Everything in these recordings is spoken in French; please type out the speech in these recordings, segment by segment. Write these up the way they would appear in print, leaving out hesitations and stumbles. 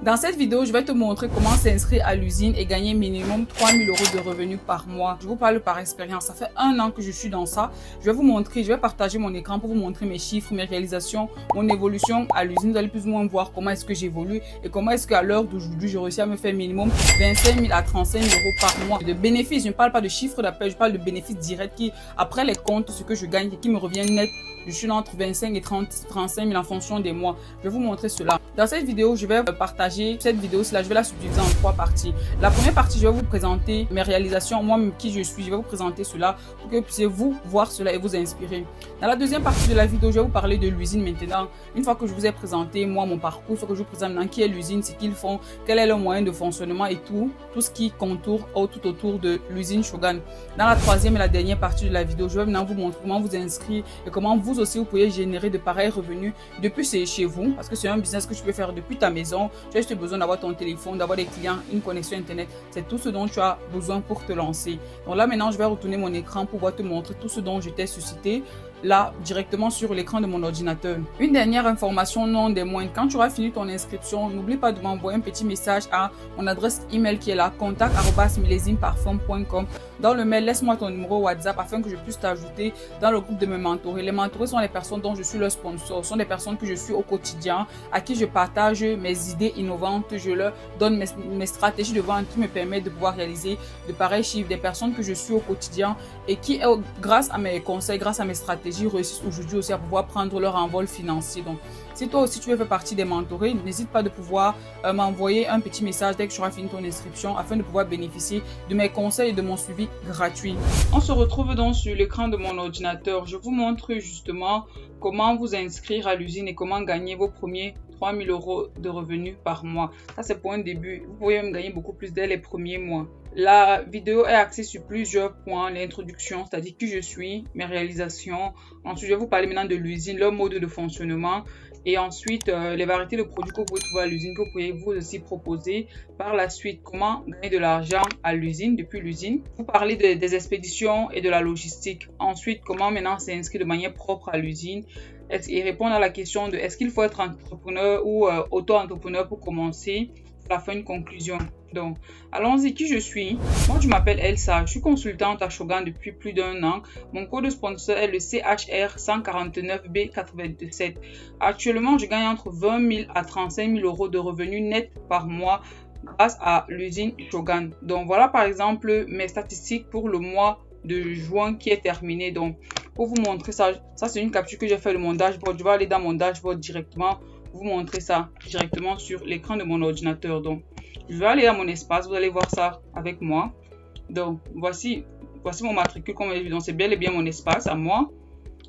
Dans cette vidéo, je vais te montrer comment s'inscrire à l'usine et gagner minimum 3 000 € de revenus par mois. Je vous parle par expérience. Ça fait 1 an que je suis dans ça. Je vais vous montrer, je vais partager mon écran pour vous montrer mes chiffres, mes réalisations, mon évolution à l'usine. Vous allez plus ou moins voir comment est-ce que j'évolue et comment est-ce qu'à l'heure d'aujourd'hui, je réussis à me faire minimum 25 000 à 35 000 € par mois de bénéfices. Je ne parle pas de chiffre d'appel, je parle de bénéfices directs qui, après les comptes, ce que je gagne et qui me revient net. Je suis entre 25 et 35 000 en fonction des mois. Je vais vous montrer cela. Dans cette vidéo, je vais partager cette vidéo-là. Je vais la subdiviser en 3 parties. La première partie, je vais vous présenter mes réalisations, moi-même qui je suis. Je vais vous présenter cela pour que vous puissiez vous voir cela et vous inspirer. Dans la deuxième partie de la vidéo, je vais vous parler de l'usine maintenant. Une fois que je vous ai présenté, moi, mon parcours, il faut que je vous présente maintenant qui est l'usine, ce qu'ils font, quel est leur moyen de fonctionnement et tout ce qui contourne tout autour de l'usine Shogun. Dans la troisième et la dernière partie de la vidéo, je vais maintenant vous montrer comment vous inscrire et comment vous aussi vous pouvez générer de pareils revenus depuis chez vous, parce que c'est un business que tu peux faire depuis ta maison. Tu as juste besoin d'avoir ton téléphone, d'avoir des clients, une connexion internet. C'est tout ce dont tu as besoin pour te lancer. Donc là maintenant, je vais retourner mon écran pour pouvoir te montrer tout ce dont je t'ai suscité là directement sur l'écran de mon ordinateur. Une dernière information non des moindres, quand tu auras fini ton inscription, n'oublie pas de m'envoyer un petit message à mon adresse email qui est là, contact@millesineparfum.com. Dans le mail, laisse-moi ton numéro WhatsApp afin que je puisse t'ajouter dans le groupe de mes mentorés. Les mentorés sont les personnes dont je suis le sponsor, sont des personnes que je suis au quotidien, à qui je partage mes idées innovantes, je leur donne mes stratégies de vente qui me permettent de pouvoir réaliser de pareils chiffres, des personnes que je suis au quotidien et qui, grâce à mes conseils, grâce à mes stratégies, réussissent aujourd'hui aussi à pouvoir prendre leur envol financier. Donc, si toi aussi tu veux faire partie des mentorés, n'hésite pas de pouvoir m'envoyer un petit message dès que tu auras fini ton inscription afin de pouvoir bénéficier de mes conseils et de mon suivi gratuit. On se retrouve donc sur l'écran de mon ordinateur. Je vous montre justement comment vous inscrire à l'usine et comment gagner vos premiers 3 000 € de revenus par mois. Ça, c'est pour un début. Vous pouvez même gagner beaucoup plus dès les premiers mois. La vidéo est axée sur plusieurs points. L'introduction, c'est-à-dire qui je suis, mes réalisations. Ensuite, je vais vous parler maintenant de l'usine, leur mode de fonctionnement. Et ensuite, les variétés de produits que vous pouvez trouver à l'usine, que vous pouvez vous aussi proposer. Par la suite, comment gagner de l'argent à l'usine, depuis l'usine. Vous parlez des expéditions et de la logistique. Ensuite, comment maintenant s'inscrire de manière propre à l'usine. Et répondre à la question de est-ce qu'il faut être entrepreneur ou auto-entrepreneur pour commencer. La fin, une conclusion. Donc, allons-y. Qui je suis? Moi, je m'appelle Elsa. Je suis consultante à Shogun depuis plus d'1 an. Mon code sponsor est le CHR 149B87. Actuellement, je gagne entre 20 000 à 35 000 € de revenus nets par mois grâce à l'usine Shogun. Donc, voilà par exemple mes statistiques pour le mois de juin qui est terminé. Donc, pour vous montrer ça, c'est une capture que j'ai fait de mon dashboard. Je vais aller dans mon dashboard directement, vous montrer ça directement sur l'écran de mon ordinateur. Donc, je vais aller dans mon espace, vous allez voir ça avec moi. Donc, voici mon matricule, comme vous avez vu. Donc, c'est bel et bien mon espace à moi.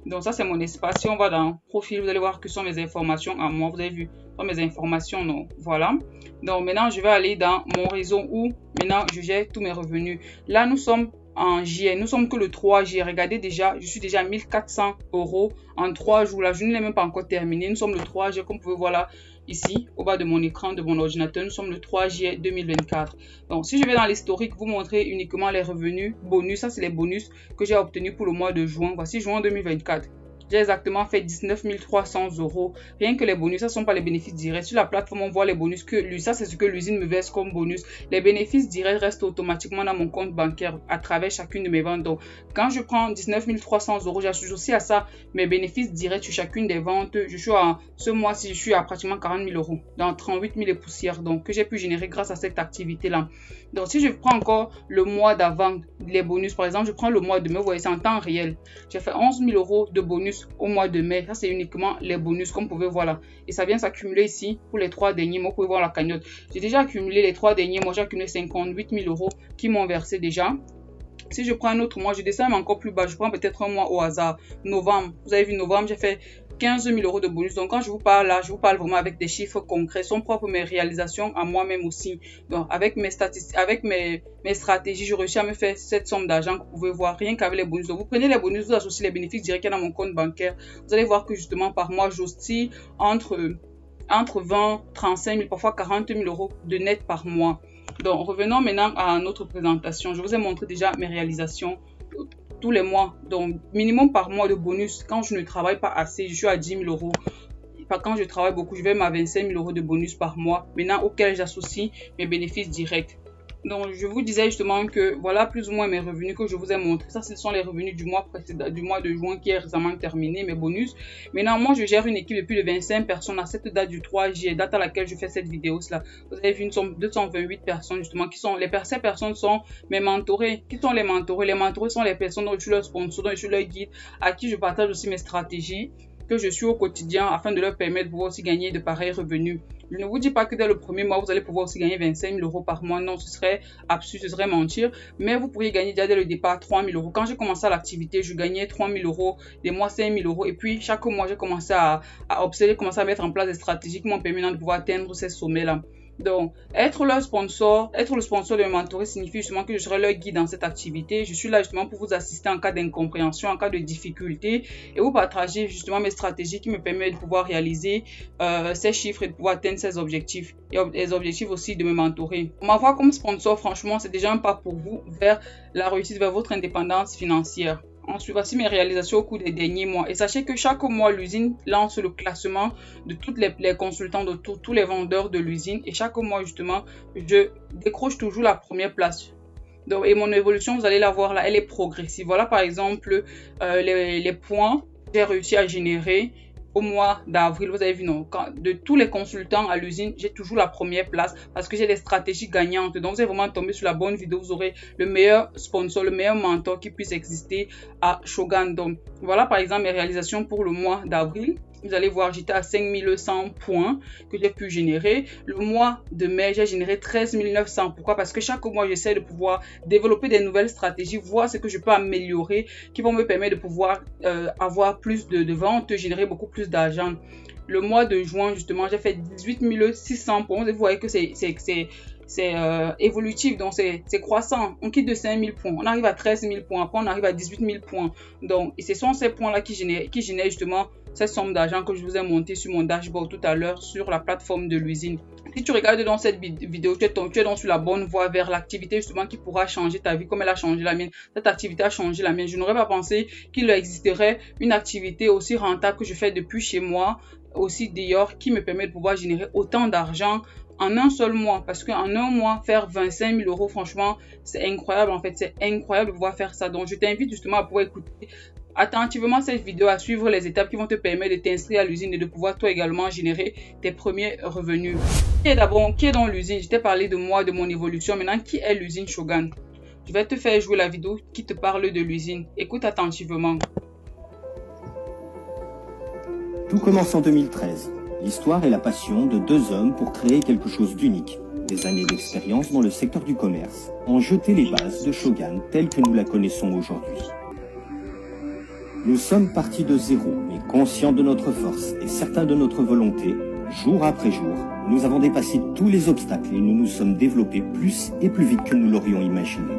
Donc, ça, c'est mon espace. Si on va dans profil, vous allez voir que ce sont mes informations à moi. Vous avez vu, ce sont mes informations. Donc, voilà. Donc, maintenant, je vais aller dans mon réseau où maintenant je gère tous mes revenus. Là, nous sommes en JN, nous sommes que le 3 juillet. Regardez déjà, je suis déjà à 1400 € en 3 jours. La journée n'est même pas encore terminée. Nous sommes le 3 juillet, comme vous pouvez voir là, ici, au bas de mon écran, de mon ordinateur. Nous sommes le 3 juillet 2024. Donc, si je vais dans l'historique, vous montrer uniquement les revenus bonus. Ça, c'est les bonus que j'ai obtenus pour le mois de juin. Voici juin 2024. J'ai exactement fait 19 300 €. Rien que les bonus, ça ne sont pas les bénéfices directs. Sur la plateforme, on voit les bonus ça c'est ce que l'usine me verse comme bonus. Les bénéfices directs restent automatiquement dans mon compte bancaire à travers chacune de mes ventes. Donc, quand je prends 19 300 €, j'ajoute aussi à ça mes bénéfices directs sur chacune des ventes. Ce mois-ci, je suis à pratiquement 40 000 €, dans 38 000 et poussières, donc que j'ai pu générer grâce à cette activité-là. Donc, si je prends encore le mois d'avant, les bonus, par exemple, je prends le mois de mai, vous voyez, c'est en temps réel. J'ai fait 11 000 € de bonus au mois de mai. Ça, c'est uniquement les bonus, comme vous pouvez voir là. Et ça vient s'accumuler ici pour les 3 derniers mois. Vous pouvez voir la cagnotte. J'ai déjà accumulé les 3 derniers mois. J'ai accumulé 58 000 € qui m'ont versé déjà. Si je prends un autre mois, je descends même encore plus bas. Je prends peut-être un mois au hasard. Novembre. Vous avez vu, novembre, j'ai fait 15 000 € de bonus. Donc, quand je vous parle là, je vous parle vraiment avec des chiffres concrets. Sont propres mes réalisations à moi-même aussi. Donc, avec mes statistiques, avec mes stratégies, je réussis à me faire cette somme d'argent que vous pouvez voir rien qu'avec les bonus. Donc, vous prenez les bonus, vous associez les bénéfices directs dans mon compte bancaire. Vous allez voir que justement, par mois, j'oscille entre 20, 35 000, parfois 40 000 € de net par mois. Donc, revenons maintenant à notre présentation. Je vous ai montré déjà mes réalisations tous les mois. Donc, minimum par mois de bonus. Quand je ne travaille pas assez, je suis à 10 000 €. quand je travaille beaucoup, je vais à 25 000 € de bonus par mois, maintenant auquel j'associe mes bénéfices directs. Donc, je vous disais justement que voilà plus ou moins mes revenus que je vous ai montrés. Ça, ce sont les revenus du mois précédent, du mois de juin qui est récemment terminé, mes bonus. Maintenant, moi, je gère une équipe de plus de 25 personnes à cette date du 3 juillet, date à laquelle je fais cette vidéo. Là. Vous avez vu, une somme 228 personnes justement qui sont, ces personnes sont mes mentorés. Qui sont les mentorés? Les mentorés sont les personnes dont je suis leur sponsor, dont je suis leur guide, à qui je partage aussi mes stratégies que je suis au quotidien afin de leur permettre de pouvoir aussi gagner de pareils revenus. Je ne vous dis pas que dès le premier mois, vous allez pouvoir aussi gagner 25 000 € par mois. Non, ce serait absurde, ce serait mentir. Mais vous pourriez gagner déjà dès le départ 3 000 €. Quand j'ai commencé l'activité, je gagnais 3 000 €, des mois 5 000 €. Et puis, chaque mois, j'ai commencé à observer, commencer à mettre en place des stratégies qui m'ont permis de pouvoir atteindre ces sommets-là. Donc, être le sponsor de mes mentorés signifie justement que je serai leur guide dans cette activité. Je suis là justement pour vous assister en cas d'incompréhension, en cas de difficulté et vous partager justement mes stratégies qui me permettent de pouvoir réaliser ces chiffres et de pouvoir atteindre ces objectifs et les objectifs aussi de mes mentorés. M'avoir comme sponsor, franchement, c'est déjà un pas pour vous vers la réussite, vers votre indépendance financière. Ensuite, voici mes réalisations au cours des derniers mois. Et sachez que chaque mois, l'usine lance le classement de tous les consultants, de tous les vendeurs de l'usine. Et chaque mois, justement, je décroche toujours la première place. Donc, et mon évolution, vous allez la voir là, elle est progressive. Voilà, par exemple, les points que j'ai réussi à générer au mois d'avril. Vous avez vu, non, de tous les consultants à l'usine, j'ai toujours la première place parce que j'ai des stratégies gagnantes. Donc, vous êtes vraiment tombé sur la bonne vidéo. Vous aurez le meilleur sponsor, le meilleur mentor qui puisse exister à Shogun. Donc, voilà, par exemple, mes réalisations pour le mois d'avril. Vous allez voir, j'étais à 5100 points que j'ai pu générer. Le mois de mai, j'ai généré 13 900. Pourquoi? Parce que chaque mois, j'essaie de pouvoir développer des nouvelles stratégies, voir ce que je peux améliorer, qui vont me permettre de pouvoir avoir plus de ventes, générer beaucoup plus d'argent. Le mois de juin, justement, j'ai fait 18 600 points. Vous voyez que c'est évolutif, donc c'est croissant. On quitte de 5 000 points, on arrive à 13 000 points, après on arrive à 18 000 points. Donc, et ce sont ces points-là qui génèrent justement cette somme d'argent que je vous ai monté sur mon dashboard tout à l'heure sur la plateforme de l'usine. Si tu regardes dans cette vidéo, tu es donc sur la bonne voie vers l'activité justement qui pourra changer ta vie comme elle a changé la mienne. Cette activité a changé la mienne. Je n'aurais pas pensé qu'il existerait une activité aussi rentable que je fais depuis chez moi, aussi d'ailleurs, qui me permet de pouvoir générer autant d'argent en un seul mois, parce qu'en un mois, faire 25 000 €, franchement, c'est incroyable en fait, c'est incroyable de pouvoir faire ça. Donc, je t'invite justement à pouvoir écouter attentivement cette vidéo, à suivre les étapes qui vont te permettre de t'inscrire à l'usine et de pouvoir toi également générer tes premiers revenus. Qui est dans l'usine? Je t'ai parlé de moi, de mon évolution. Maintenant, qui est l'usine Shogun? Je vais te faire jouer la vidéo qui te parle de l'usine. Écoute attentivement. Tout commence en 2013. L'histoire et la passion de deux hommes pour créer quelque chose d'unique. Des années d'expérience dans le secteur du commerce ont jeté les bases de Shogun telle que nous la connaissons aujourd'hui. Nous sommes partis de zéro, mais conscients de notre force et certains de notre volonté, jour après jour, nous avons dépassé tous les obstacles et nous nous sommes développés plus et plus vite que nous l'aurions imaginé.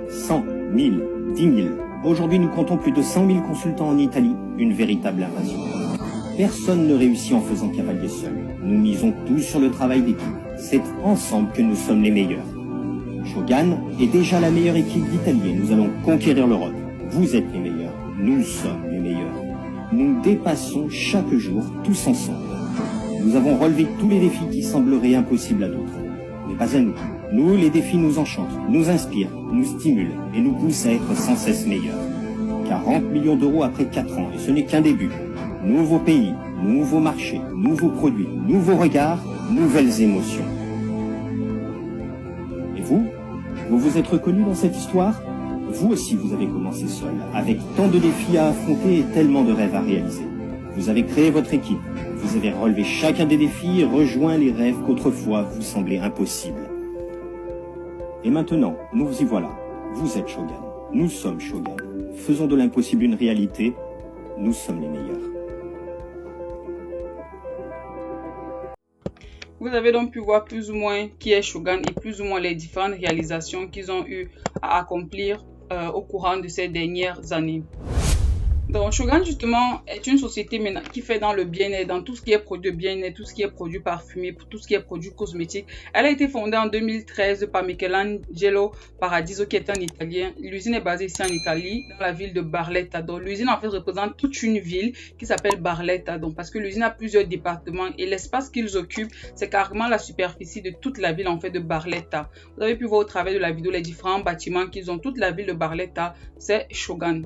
100, 1000, 10 000. Aujourd'hui, nous comptons plus de 100 000 consultants en Italie, une véritable invasion. Personne ne réussit en faisant cavalier seul. Nous misons tous sur le travail d'équipe. C'est ensemble que nous sommes les meilleurs. Shogun est déjà la meilleure équipe d'Italie et nous allons conquérir l'Europe. Vous êtes les meilleurs. Nous sommes les meilleurs. Nous dépassons chaque jour tous ensemble. Nous avons relevé tous les défis qui sembleraient impossibles à d'autres. Mais pas à nous. Nous, les défis nous enchantent, nous inspirent, nous stimulent et nous poussent à être sans cesse meilleurs. 40 millions d'euros après 4 ans, et ce n'est qu'un début. Nouveaux pays, nouveaux marchés, nouveaux produits, nouveaux regards, nouvelles émotions. Et vous vous êtes reconnu dans cette histoire? Vous aussi, vous avez commencé seul, avec tant de défis à affronter et tellement de rêves à réaliser. Vous avez créé votre équipe, vous avez relevé chacun des défis et rejoint les rêves qu'autrefois vous semblaient impossibles. Et maintenant, nous y voilà. Vous êtes Shogun. Nous sommes Shogun. Faisons de l'impossible une réalité. Nous sommes les meilleurs. Vous avez donc pu voir plus ou moins qui est Shogun et plus ou moins les différentes réalisations qu'ils ont eu à accomplir au courant de ces dernières années. Donc, Shogun, justement, est une société maintenant qui fait dans le bien-être, dans tout ce qui est produit de bien-être, tout ce qui est produit parfumé, tout ce qui est produit cosmétique. Elle a été fondée en 2013 par Michelangelo Paradiso, qui est un Italien. L'usine est basée ici en Italie, dans la ville de Barletta. Donc, l'usine, en fait, représente toute une ville qui s'appelle Barletta. Donc, parce que l'usine a plusieurs départements et l'espace qu'ils occupent, c'est carrément la superficie de toute la ville, en fait, de Barletta. Vous avez pu voir au travers de la vidéo les différents bâtiments qu'ils ont. Toute la ville de Barletta, c'est Shogun.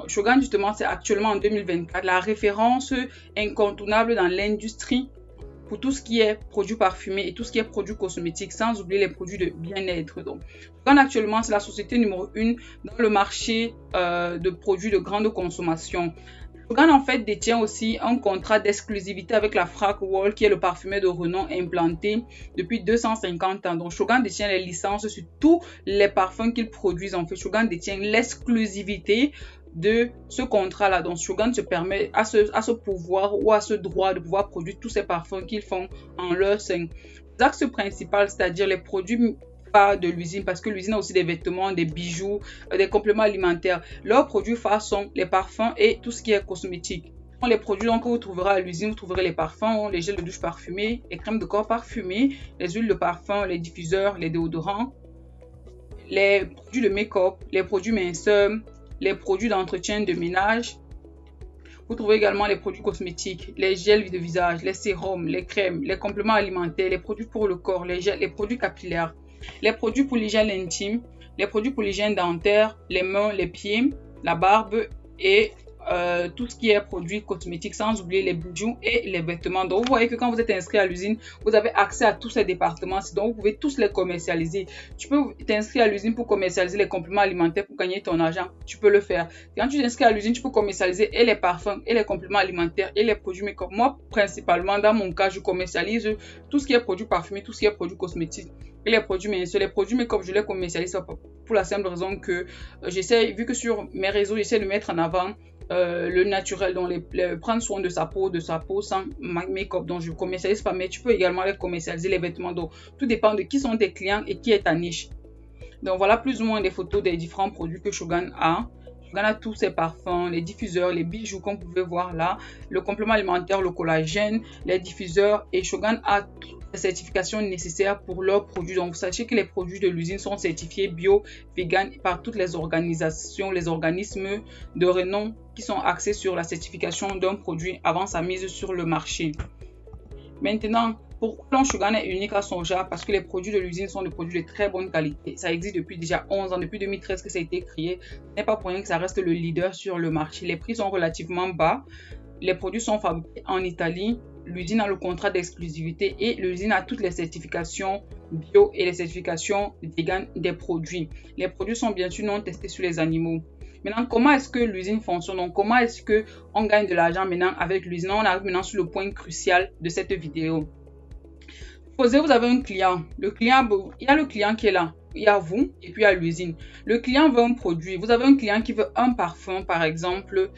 Shogun, justement, c'est actuellement en 2024 la référence incontournable dans l'industrie pour tout ce qui est produits parfumés et tout ce qui est produits cosmétiques, sans oublier les produits de bien-être. Donc, Shogun, actuellement, c'est la société numéro 1 dans le marché de produits de grande consommation. Shogun, en fait, détient aussi un contrat d'exclusivité avec la Frag World, qui est le parfumeur de renom implanté depuis 250 ans. Donc, Shogun détient les licences sur tous les parfums qu'ils produisent. En fait, Shogun détient l'exclusivité de ce contrat-là. Donc, Shogun se permet à ce pouvoir ou à ce droit de pouvoir produire tous ces parfums qu'ils font en leur sein. L'axe principal, c'est-à-dire les produits phares de l'usine, parce que l'usine a aussi des vêtements, des bijoux, des compléments alimentaires. Leurs produits phares sont les parfums et tout ce qui est cosmétique. Les produits donc, que vous trouverez à l'usine, vous trouverez les parfums, les gels de douche parfumés, les crèmes de corps parfumées, les huiles de parfum, les diffuseurs, les déodorants, les produits de make-up, les produits minceurs, les produits d'entretien de ménage. Vous trouvez également les produits cosmétiques, les gels de visage, les sérums, les crèmes, les compléments alimentaires, les produits pour le corps, les gels, les produits capillaires, les produits pour l'hygiène intime, les produits pour l'hygiène dentaire, les mains, les pieds, la barbe et tout ce qui est produits cosmétiques, sans oublier les bijoux et les vêtements. Donc, vous voyez que quand vous êtes inscrit à l'usine, vous avez accès à tous ces départements. Donc, vous pouvez tous les commercialiser. Tu peux t'inscrire à l'usine pour commercialiser les compléments alimentaires pour gagner ton argent. Tu peux le faire. Quand tu t'inscris à l'usine, tu peux commercialiser et les parfums, et les compléments alimentaires, et les produits make-up. Moi, principalement, dans mon cas, je commercialise tout ce qui est produits parfumés, tout ce qui est produits cosmétiques. Et les produits minceurs, les produits make-up, je les commercialise pour la simple raison que j'essaie, vu que sur mes réseaux, j'essaie de mettre en avant le naturel, donc prendre soin de sa peau sans make-up. Donc je commercialise pas, mais tu peux également les commercialiser, les vêtements. Donc tout dépend de qui sont tes clients et qui est ta niche. Donc voilà plus ou moins des photos des différents produits que Shogun a. Shogun a tous ses parfums, les diffuseurs, les bijoux comme vous pouvez voir là, le complément alimentaire, le collagène, les diffuseurs, et Shogun a toutes les certifications nécessaires pour leurs produits. Donc sachez que les produits de l'usine sont certifiés bio, vegan par toutes les organisations, les organismes de renom qui sont axés sur la certification d'un produit avant sa mise sur le marché. Maintenant, pourquoi Shogun est unique à son genre? Parce que les produits de l'usine sont des produits de très bonne qualité. Ça existe depuis déjà 11 ans, depuis 2013 que ça a été créé. Ce n'est pas pour rien que ça reste le leader sur le marché. Les prix sont relativement bas. Les produits sont fabriqués en Italie. L'usine a le contrat d'exclusivité et l'usine a toutes les certifications bio et les certifications vegan des produits. Les produits sont bien sûr non testés sur les animaux. Maintenant, comment est-ce que l'usine fonctionne? Donc, comment est-ce qu'on gagne de l'argent maintenant avec l'usine? On arrive maintenant sur le point crucial de cette vidéo. Supposez vous avez un client. Il y a le client qui est là. Il y a vous et puis il y a l'usine. Le client veut un produit. Vous avez un client qui veut un parfum, par exemple.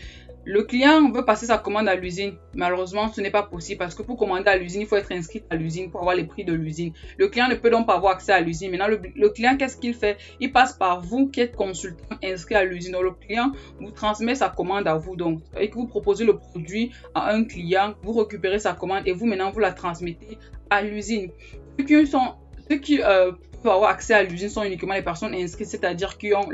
Le client veut passer sa commande à l'usine. Malheureusement, ce n'est pas possible parce que pour commander à l'usine, il faut être inscrit à l'usine pour avoir les prix de l'usine. Le client ne peut donc pas avoir accès à l'usine. Maintenant, le client, qu'est-ce qu'il fait? Il passe par vous qui êtes consultant inscrit à l'usine. Donc, le client vous transmet sa commande à vous. Donc, et que vous proposez le produit à un client, vous récupérez sa commande et vous, maintenant, vous la transmettez à l'usine. Ceux qui peuvent avoir accès à l'usine sont uniquement les personnes inscrites, c'est-à-dire qui ont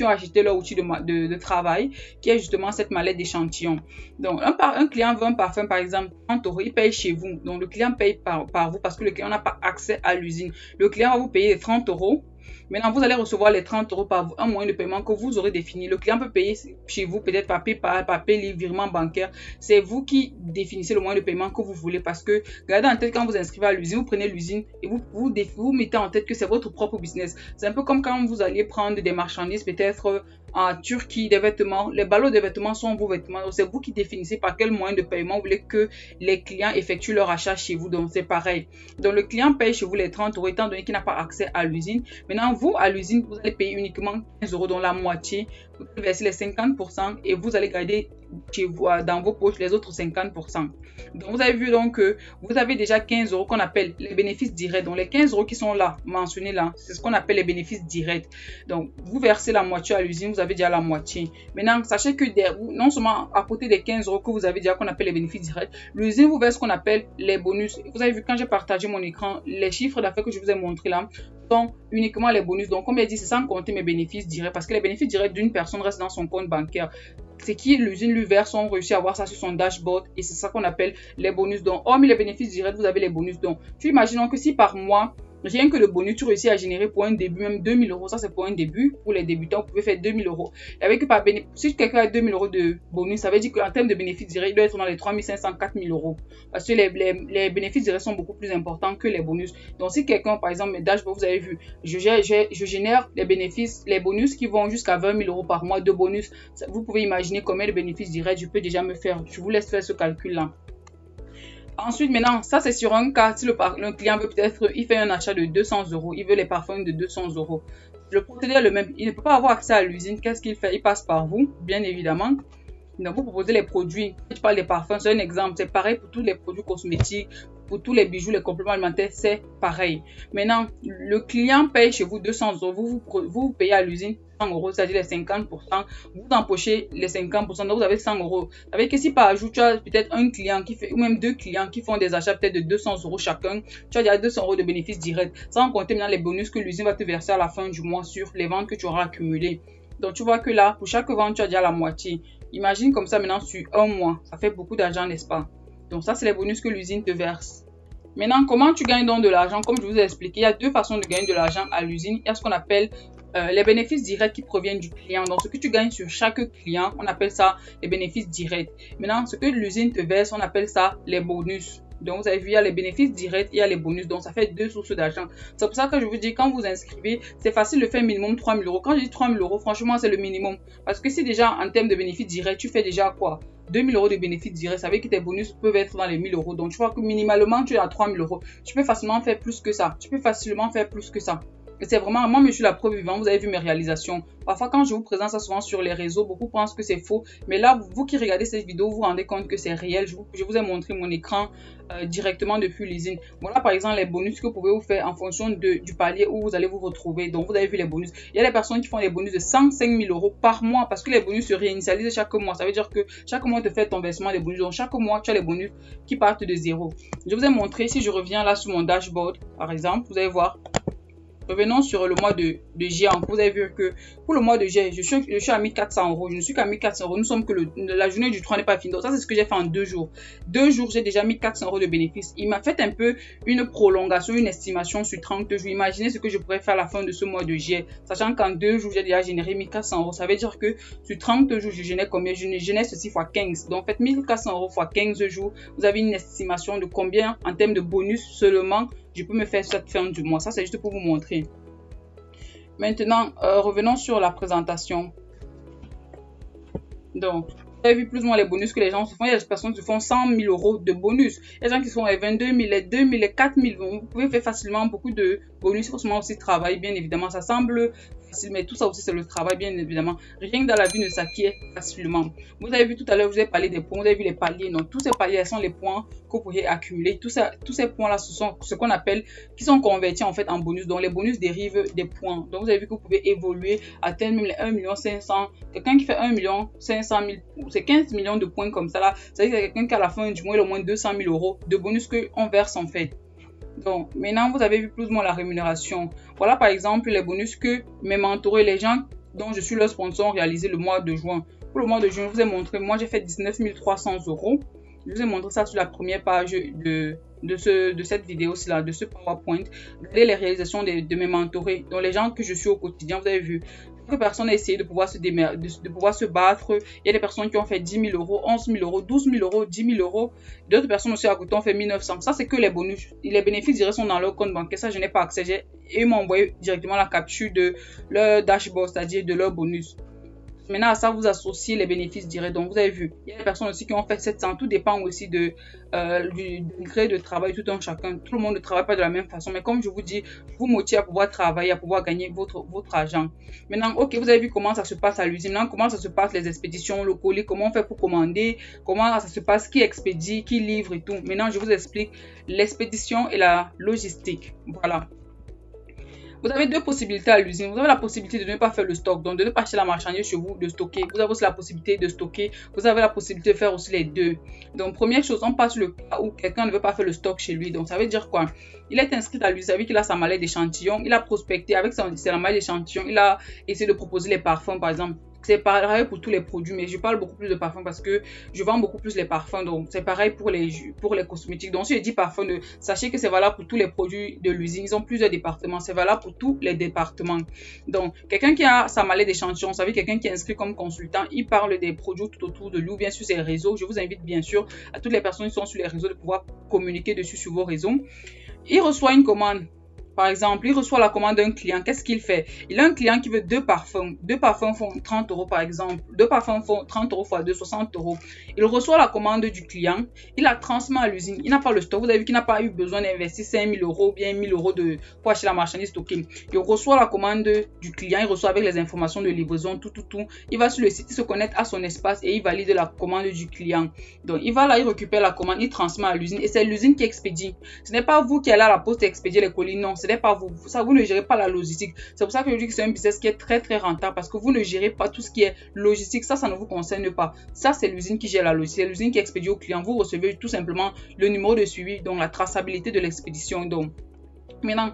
acheté leur outil de travail, qui est justement cette mallette d'échantillon. Donc, un client veut un parfum, par exemple, 30 €, il paye chez vous. Donc, le client paye par vous parce que le client n'a pas accès à l'usine. Le client va vous payer les 30 €. Maintenant, vous allez recevoir les 30 € par un moyen de paiement que vous aurez défini. Le client peut payer chez vous, peut-être par PayPal, par PayLive, virement bancaire. C'est vous qui définissez le moyen de paiement que vous voulez parce que, gardez en tête, quand vous inscrivez à l'usine, vous prenez l'usine et vous mettez en tête que c'est votre propre business. C'est un peu comme quand vous alliez prendre des marchandises, peut-être en Turquie, des vêtements. Les ballots de vêtements sont vos vêtements. Donc, c'est vous qui définissez par quel moyen de paiement vous voulez que les clients effectuent leur achat chez vous. Donc, c'est pareil. Donc, le client paye chez vous les 30 € étant donné qu'il n'a pas accès à l'usine. Mais Maintenant, vous, à l'usine, vous allez payer uniquement 15 euros, dont la moitié. Vous allez verser les 50% et vous allez garder chez vous, dans vos poches les autres 50%. Donc, vous avez vu donc que vous avez déjà 15 euros qu'on appelle les bénéfices directs. Donc, les 15 euros qui sont là, mentionnés là, c'est ce qu'on appelle les bénéfices directs. Donc, vous versez la moitié à l'usine, vous avez déjà la moitié. Maintenant, sachez que non seulement à côté des 15 euros que vous avez déjà qu'on appelle les bénéfices directs, l'usine vous verse ce qu'on appelle les bonus. Vous avez vu quand j'ai partagé mon écran, les chiffres d'affaires que je vous ai montré là sont uniquement les bonus. Donc, comme je dit, c'est sans compter mes bénéfices directs parce que les bénéfices directs d'une personne restent dans son compte bancaire. C'est qui l'usine lui verse, on réussit à voir ça sur son dashboard et c'est ça qu'on appelle les bonus. Donc, hormis les bénéfices directs, vous avez les bonus. Donc, tu imagines que si par mois, rien que le bonus, tu réussis à générer pour un début, même 2000 euros, ça c'est pour un début. Pour les débutants, vous pouvez faire 2000 euros. Et avec si quelqu'un a 2000 euros de bonus, ça veut dire qu'en termes de bénéfices directs, il doit être dans les 3500, 4000 euros. Parce que les bénéfices directs sont beaucoup plus importants que les bonus. Donc, si quelqu'un, par exemple, mes dashboards, vous avez vu, je génère les bénéfices, les bonus qui vont jusqu'à 20 000 euros par mois de bonus. Vous pouvez imaginer combien de bénéfices directs je peux déjà me faire. Je vous laisse faire ce calcul-là. Ensuite, maintenant, ça c'est sur un cas, si le client veut peut-être, il fait un achat de 200 euros, il veut les parfums de 200 euros. Le procédé est le même, il ne peut pas avoir accès à l'usine, qu'est-ce qu'il fait? Il passe par vous, bien évidemment. Donc, vous proposez les produits, je parle des parfums, c'est un exemple, c'est pareil pour tous les produits cosmétiques, pour tous les bijoux, les compléments alimentaires, c'est pareil. Maintenant, le client paye chez vous 200 euros, vous payez à l'usine 100 euros, c'est-à-dire les 50%, vous empochez les 50%, donc vous avez 100 euros. Avec que si par ajout, tu as peut-être un client qui fait, ou même deux clients qui font des achats peut-être de 200 euros chacun, tu as déjà 200 euros de bénéfices directs, sans compter maintenant les bonus que l'usine va te verser à la fin du mois sur les ventes que tu auras accumulées. Donc, tu vois que là, pour chaque vente, tu as déjà la moitié. Imagine comme ça maintenant sur un mois, ça fait beaucoup d'argent, n'est-ce pas? Donc, ça, c'est les bonus que l'usine te verse. Maintenant, comment tu gagnes donc de l'argent? Comme je vous ai expliqué, il y a deux façons de gagner de l'argent à l'usine. Il y a ce qu'on appelle les bénéfices directs qui proviennent du client. Donc, ce que tu gagnes sur chaque client, on appelle ça les bénéfices directs. Maintenant, ce que l'usine te verse, on appelle ça les bonus. Donc, vous avez vu, il y a les bénéfices directs, il y a les bonus. Donc, ça fait deux sources d'argent. C'est pour ça que je vous dis, quand vous inscrivez, c'est facile de faire minimum 3 000 euros. Quand je dis 3 000 euros, franchement, c'est le minimum. Parce que si déjà, en termes de bénéfices directs, tu fais déjà quoi? 2 000 euros de bénéfices directs, ça veut dire que tes bonus peuvent être dans les 1 000 euros. Donc, tu vois que minimalement, tu es à 3 000 euros. Tu peux facilement faire plus que ça. Tu peux facilement faire plus que ça. Et c'est vraiment, moi, je suis la preuve vivante, vous avez vu mes réalisations. Parfois, quand je vous présente ça souvent sur les réseaux, beaucoup pensent que c'est faux. Mais là, vous qui regardez cette vidéo, vous vous rendez compte que c'est réel. Je vous ai montré mon écran directement depuis l'usine. Voilà, par exemple, les bonus que vous pouvez vous faire en fonction du palier où vous allez vous retrouver. Donc, vous avez vu les bonus. Il y a des personnes qui font des bonus de 105 000 euros par mois parce que les bonus se réinitialisent chaque mois. Ça veut dire que chaque mois, tu fais ton versement des bonus. Donc, chaque mois, tu as les bonus qui partent de zéro. Je vous ai montré, si je reviens là sur mon dashboard, par exemple, vous allez voir. Revenons sur le mois de juillet. Vous avez vu que pour le mois de juillet, je suis à 1400 euros. Je ne suis qu'à 1400 euros. Nous sommes que la journée du 3 n'est pas finie. Donc ça, c'est ce que j'ai fait en 2 jours. 2 jours, j'ai déjà mis 400 euros de bénéfices. Il m'a fait un peu une prolongation, une estimation sur 30 jours. Imaginez ce que je pourrais faire à la fin de ce mois de juillet. Sachant qu'en 2 jours, j'ai déjà généré 1400 euros. Ça veut dire que sur 30 jours, je génère combien? Je génère ceci fois 15. Donc faites 1400 euros fois 15 jours. Vous avez une estimation de combien en termes de bonus seulement je peux me faire cette fin du mois. Ça, c'est juste pour vous montrer. Maintenant, revenons sur la présentation. Donc, vous avez vu plus ou moins les bonus que les gens se font. Il y a des personnes qui se font 100 000 euros de bonus. Il y a des gens qui se font les 22 000, les 2 000, les 4 000. Vous pouvez faire facilement beaucoup de bonus. Il faut seulement aussi travailler, bien évidemment. Ça semble facile, mais tout ça aussi, c'est le travail, bien évidemment. Rien que dans la vie ne s'acquiert facilement. Vous avez vu tout à l'heure, je vous ai parlé des points. Vous avez vu les paliers. Donc, tous ces paliers sont les points que vous pourriez accumuler. Tous ces points-là, ce sont ce qu'on appelle, qui sont convertis en fait en bonus. Donc, les bonus dérivent des points. Donc, vous avez vu que vous pouvez évoluer, atteindre même les 1 500 000. Quelqu'un qui fait 1 500 000, c'est 15 millions de points comme ça là. Ça veut dire que quelqu'un qui à la fin du mois, il a au moins 200 000 euros de bonus qu'on verse en fait. Donc, maintenant, vous avez vu plus ou moins la rémunération. Voilà, par exemple, les bonus que mes mentorés, les gens dont je suis leur sponsor, ont réalisé le mois de juin. Pour le mois de juin, je vous ai montré, moi, j'ai fait 19 300 euros. Je vous ai montré ça sur la première page de cette vidéo-ci là, de ce PowerPoint. Regardez les réalisations de mes mentorés, donc les gens que je suis au quotidien, vous avez vu. Quelques personnes ont essayé de pouvoir se battre. Il y a des personnes qui ont fait 10 000 euros, 11 000 euros, 12 000 euros, 10 000 euros. D'autres personnes aussi à côté ont fait 1 900. Ça, c'est que les bonus. Les bénéfices directs sont dans leur compte bancaire. Ça, je n'ai pas accès. Ils m'ont envoyé directement la capture de leur dashboard, c'est-à-dire de leur bonus. Maintenant, à ça, vous associez les bénéfices directs. Donc, vous avez vu, il y a des personnes aussi qui ont fait 700. Tout dépend aussi du degré de travail tout un chacun. Tout le monde ne travaille pas de la même façon. Mais comme je vous dis, je vous motive à pouvoir travailler, à pouvoir gagner votre argent. Maintenant, ok, vous avez vu comment ça se passe à l'usine. Maintenant, comment ça se passe les expéditions, le colis, comment on fait pour commander, comment ça se passe, qui expédie, qui livre et tout. Maintenant, je vous explique l'expédition et la logistique. Voilà. Vous avez deux possibilités à l'usine. Vous avez la possibilité de ne pas faire le stock, donc de ne pas acheter la marchandise chez vous, de stocker. Vous avez aussi la possibilité de stocker. Vous avez la possibilité de faire aussi les deux. Donc, première chose, on passe le cas où quelqu'un ne veut pas faire le stock chez lui. Donc, ça veut dire quoi? Il est inscrit à l'usine, ça veut dire qu'il a sa mallette d'échantillon. Il a prospecté avec sa mallette d'échantillon. Il a essayé de proposer les parfums, par exemple. C'est pareil pour tous les produits, mais je parle beaucoup plus de parfums parce que je vends beaucoup plus les parfums. Donc, c'est pareil pour les cosmétiques. Donc, si je dis parfum, sachez que c'est valable pour tous les produits de l'usine. Ils ont plusieurs départements. C'est valable pour tous les départements. Donc, quelqu'un qui a sa mallette d'échantillon, vous savez, quelqu'un qui est inscrit comme consultant, il parle des produits tout autour de lui ou bien sur ses réseaux. Je vous invite bien sûr à toutes les personnes qui sont sur les réseaux de pouvoir communiquer dessus sur vos réseaux. Il reçoit une commande. Par exemple, il reçoit la commande d'un client. Qu'est-ce qu'il fait? Il a un client qui veut 2 parfums. 2 parfums font 30 € par exemple. 2 parfums font 30 € x 2, 60 €. Il reçoit la commande du client. Il la transmet à l'usine. Il n'a pas le stock. Vous avez vu qu'il n'a pas eu besoin d'investir 5 000 € ou bien 1 000 € pour acheter la marchandise stockée. Il reçoit la commande du client. Il reçoit avec les informations de livraison, tout. Il va sur le site, il se connecte à son espace et il valide la commande du client. Donc, il va là, il récupère la commande, il transmet à l'usine et c'est l'usine qui expédie. Ce n'est pas vous qui allez à la poste expédier les colis, non. Ce n'est pas vous. Ça, vous ne gérez pas la logistique. C'est pour ça que je dis que c'est un business qui est très rentable parce que vous ne gérez pas tout ce qui est logistique. Ça ne vous concerne pas. Ça, c'est l'usine qui gère la logistique. C'est l'usine qui expédie au client. Vous recevez tout simplement le numéro de suivi, donc la traçabilité de l'expédition. Donc, maintenant,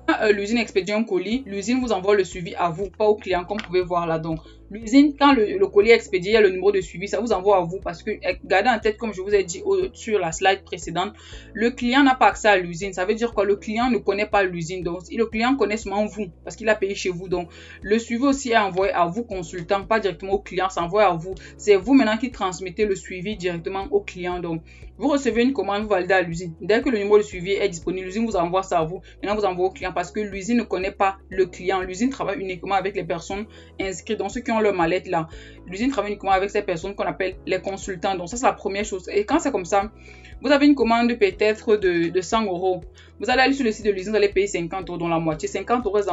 quand l'usine expédie un colis, l'usine vous envoie le suivi à vous, pas au client, comme vous pouvez voir là. Donc, l'usine, quand le colis est expédié, il y a le numéro de suivi, ça vous envoie à vous parce que, gardez en tête, comme je vous ai dit sur la slide précédente, le client n'a pas accès à l'usine. Ça veut dire quoi? Le client ne connaît pas l'usine. Donc, le client connaît seulement vous parce qu'il a payé chez vous. Donc, le suivi aussi est envoyé à vous, consultant, pas directement au client, c'est envoyé à vous. C'est vous maintenant qui transmettez le suivi directement au client. Donc, vous recevez une commande, vous validez à l'usine. Dès que le numéro de suivi est disponible, l'usine vous envoie ça à vous. Maintenant, vous envoie au client parce que l'usine ne connaît pas le client. L'usine travaille uniquement avec les personnes inscrites, donc ceux qui ont leur mallette là. L'usine travaille uniquement avec ces personnes qu'on appelle les consultants. Donc ça, c'est la première chose. Et quand c'est comme ça, vous avez une commande peut-être de 100 €. Vous allez aller sur le site de l'usine, vous allez payer 50 €, dont la moitié. 50 €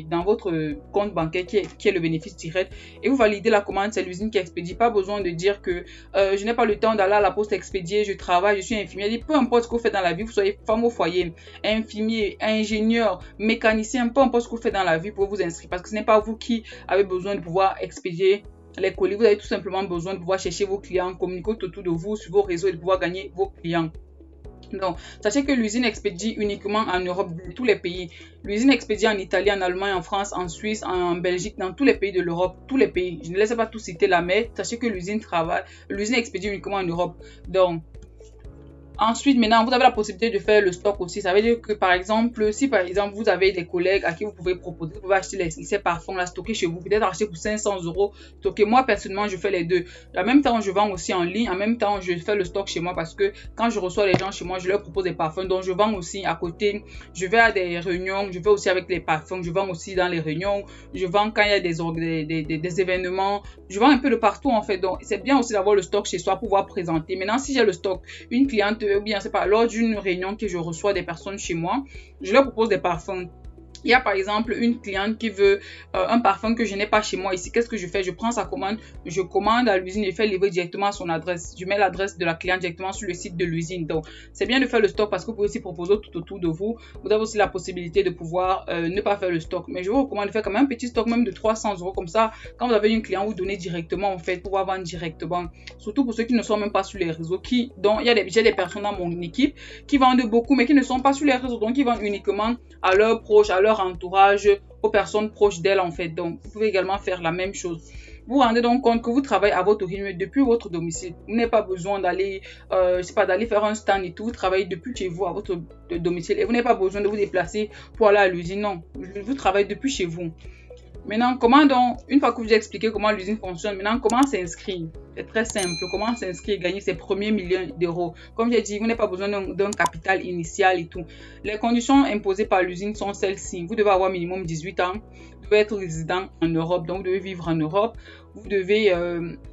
dans votre compte bancaire qui est le bénéfice direct. Et vous validez la commande, c'est l'usine qui expédie. Pas besoin de dire que je n'ai pas le temps d'aller à la poste expédier, je travaille, je suis infirmière. Peu importe ce que vous faites dans la vie, vous soyez femme au foyer, infirmier, ingénieur, mécanicien, peu importe ce que vous faites dans la vie, pour vous inscrire. Parce que ce n'est pas vous qui avez besoin de pouvoir expédier les colis. Vous avez tout simplement besoin de pouvoir chercher vos clients, communiquer autour de vous sur vos réseaux et de pouvoir gagner vos clients. Donc, sachez que l'usine expédie uniquement en Europe, dans tous les pays. L'usine expédie en Italie, en Allemagne, en France, en Suisse, en Belgique, dans tous les pays de l'Europe, tous les pays. Je ne laisse pas tout citer là, mais sachez que l'usine expédie uniquement en Europe. Donc, ensuite, maintenant, vous avez la possibilité de faire le stock aussi. Ça veut dire que, par exemple, si par exemple, vous avez des collègues à qui vous pouvez proposer, vous pouvez acheter ces parfums là, stocker chez vous, peut-être acheter pour 500 €. Stocker. Moi, personnellement, je fais les deux. En même temps, je vends aussi en ligne. En même temps, je fais le stock chez moi parce que quand je reçois les gens chez moi, je leur propose des parfums. Donc, je vends aussi à côté. Je vais à des réunions. Je vais aussi avec les parfums. Je vends aussi dans les réunions. Je vends quand il y a des événements. Je vends un peu de partout, en fait. Donc, c'est bien aussi d'avoir le stock chez soi pour pouvoir présenter. Maintenant, si j'ai le stock, une cliente ou bien c'est pas lors d'une réunion que je reçois des personnes chez moi, je leur propose des parfums. Il y a par exemple une cliente qui veut un parfum que je n'ai pas chez moi ici. Qu'est-ce que je fais? Je prends sa commande, je commande à l'usine et je fais livrer directement à son adresse. Je mets l'adresse de la cliente directement sur le site de l'usine. Donc, c'est bien de faire le stock parce que vous pouvez aussi proposer tout autour de vous. Vous avez aussi la possibilité de pouvoir ne pas faire le stock. Mais je vous recommande de faire quand même un petit stock même de 300 € comme ça. Quand vous avez une cliente, vous donnez directement en fait pour pouvoir vendre directement. Surtout pour ceux qui ne sont même pas sur les réseaux. J'ai des personnes dans mon équipe qui vendent beaucoup mais qui ne sont pas sur les réseaux. Donc, ils vendent uniquement à leurs proches, à leur entourage, aux personnes proches d'elles en fait. Donc, vous pouvez également faire la même chose. Vous vous rendez donc compte que vous travaillez à votre rythme depuis votre domicile. Vous n'avez pas besoin d'aller, d'aller faire un stand et tout. Vous travaillez depuis chez vous à votre domicile et vous n'avez pas besoin de vous déplacer pour aller à l'usine. Non, vous travaillez depuis chez vous. Maintenant, comment donc, une fois que je vous ai expliqué comment l'usine fonctionne, maintenant, comment s'inscrire? C'est très simple. Comment s'inscrire et gagner ses premiers millions d'euros? Comme j'ai dit, vous n'avez pas besoin d'un capital initial et tout. Les conditions imposées par l'usine sont celles-ci. Vous devez avoir minimum 18 ans. Vous devez être résident en Europe, donc vous devez vivre en Europe. Vous devez,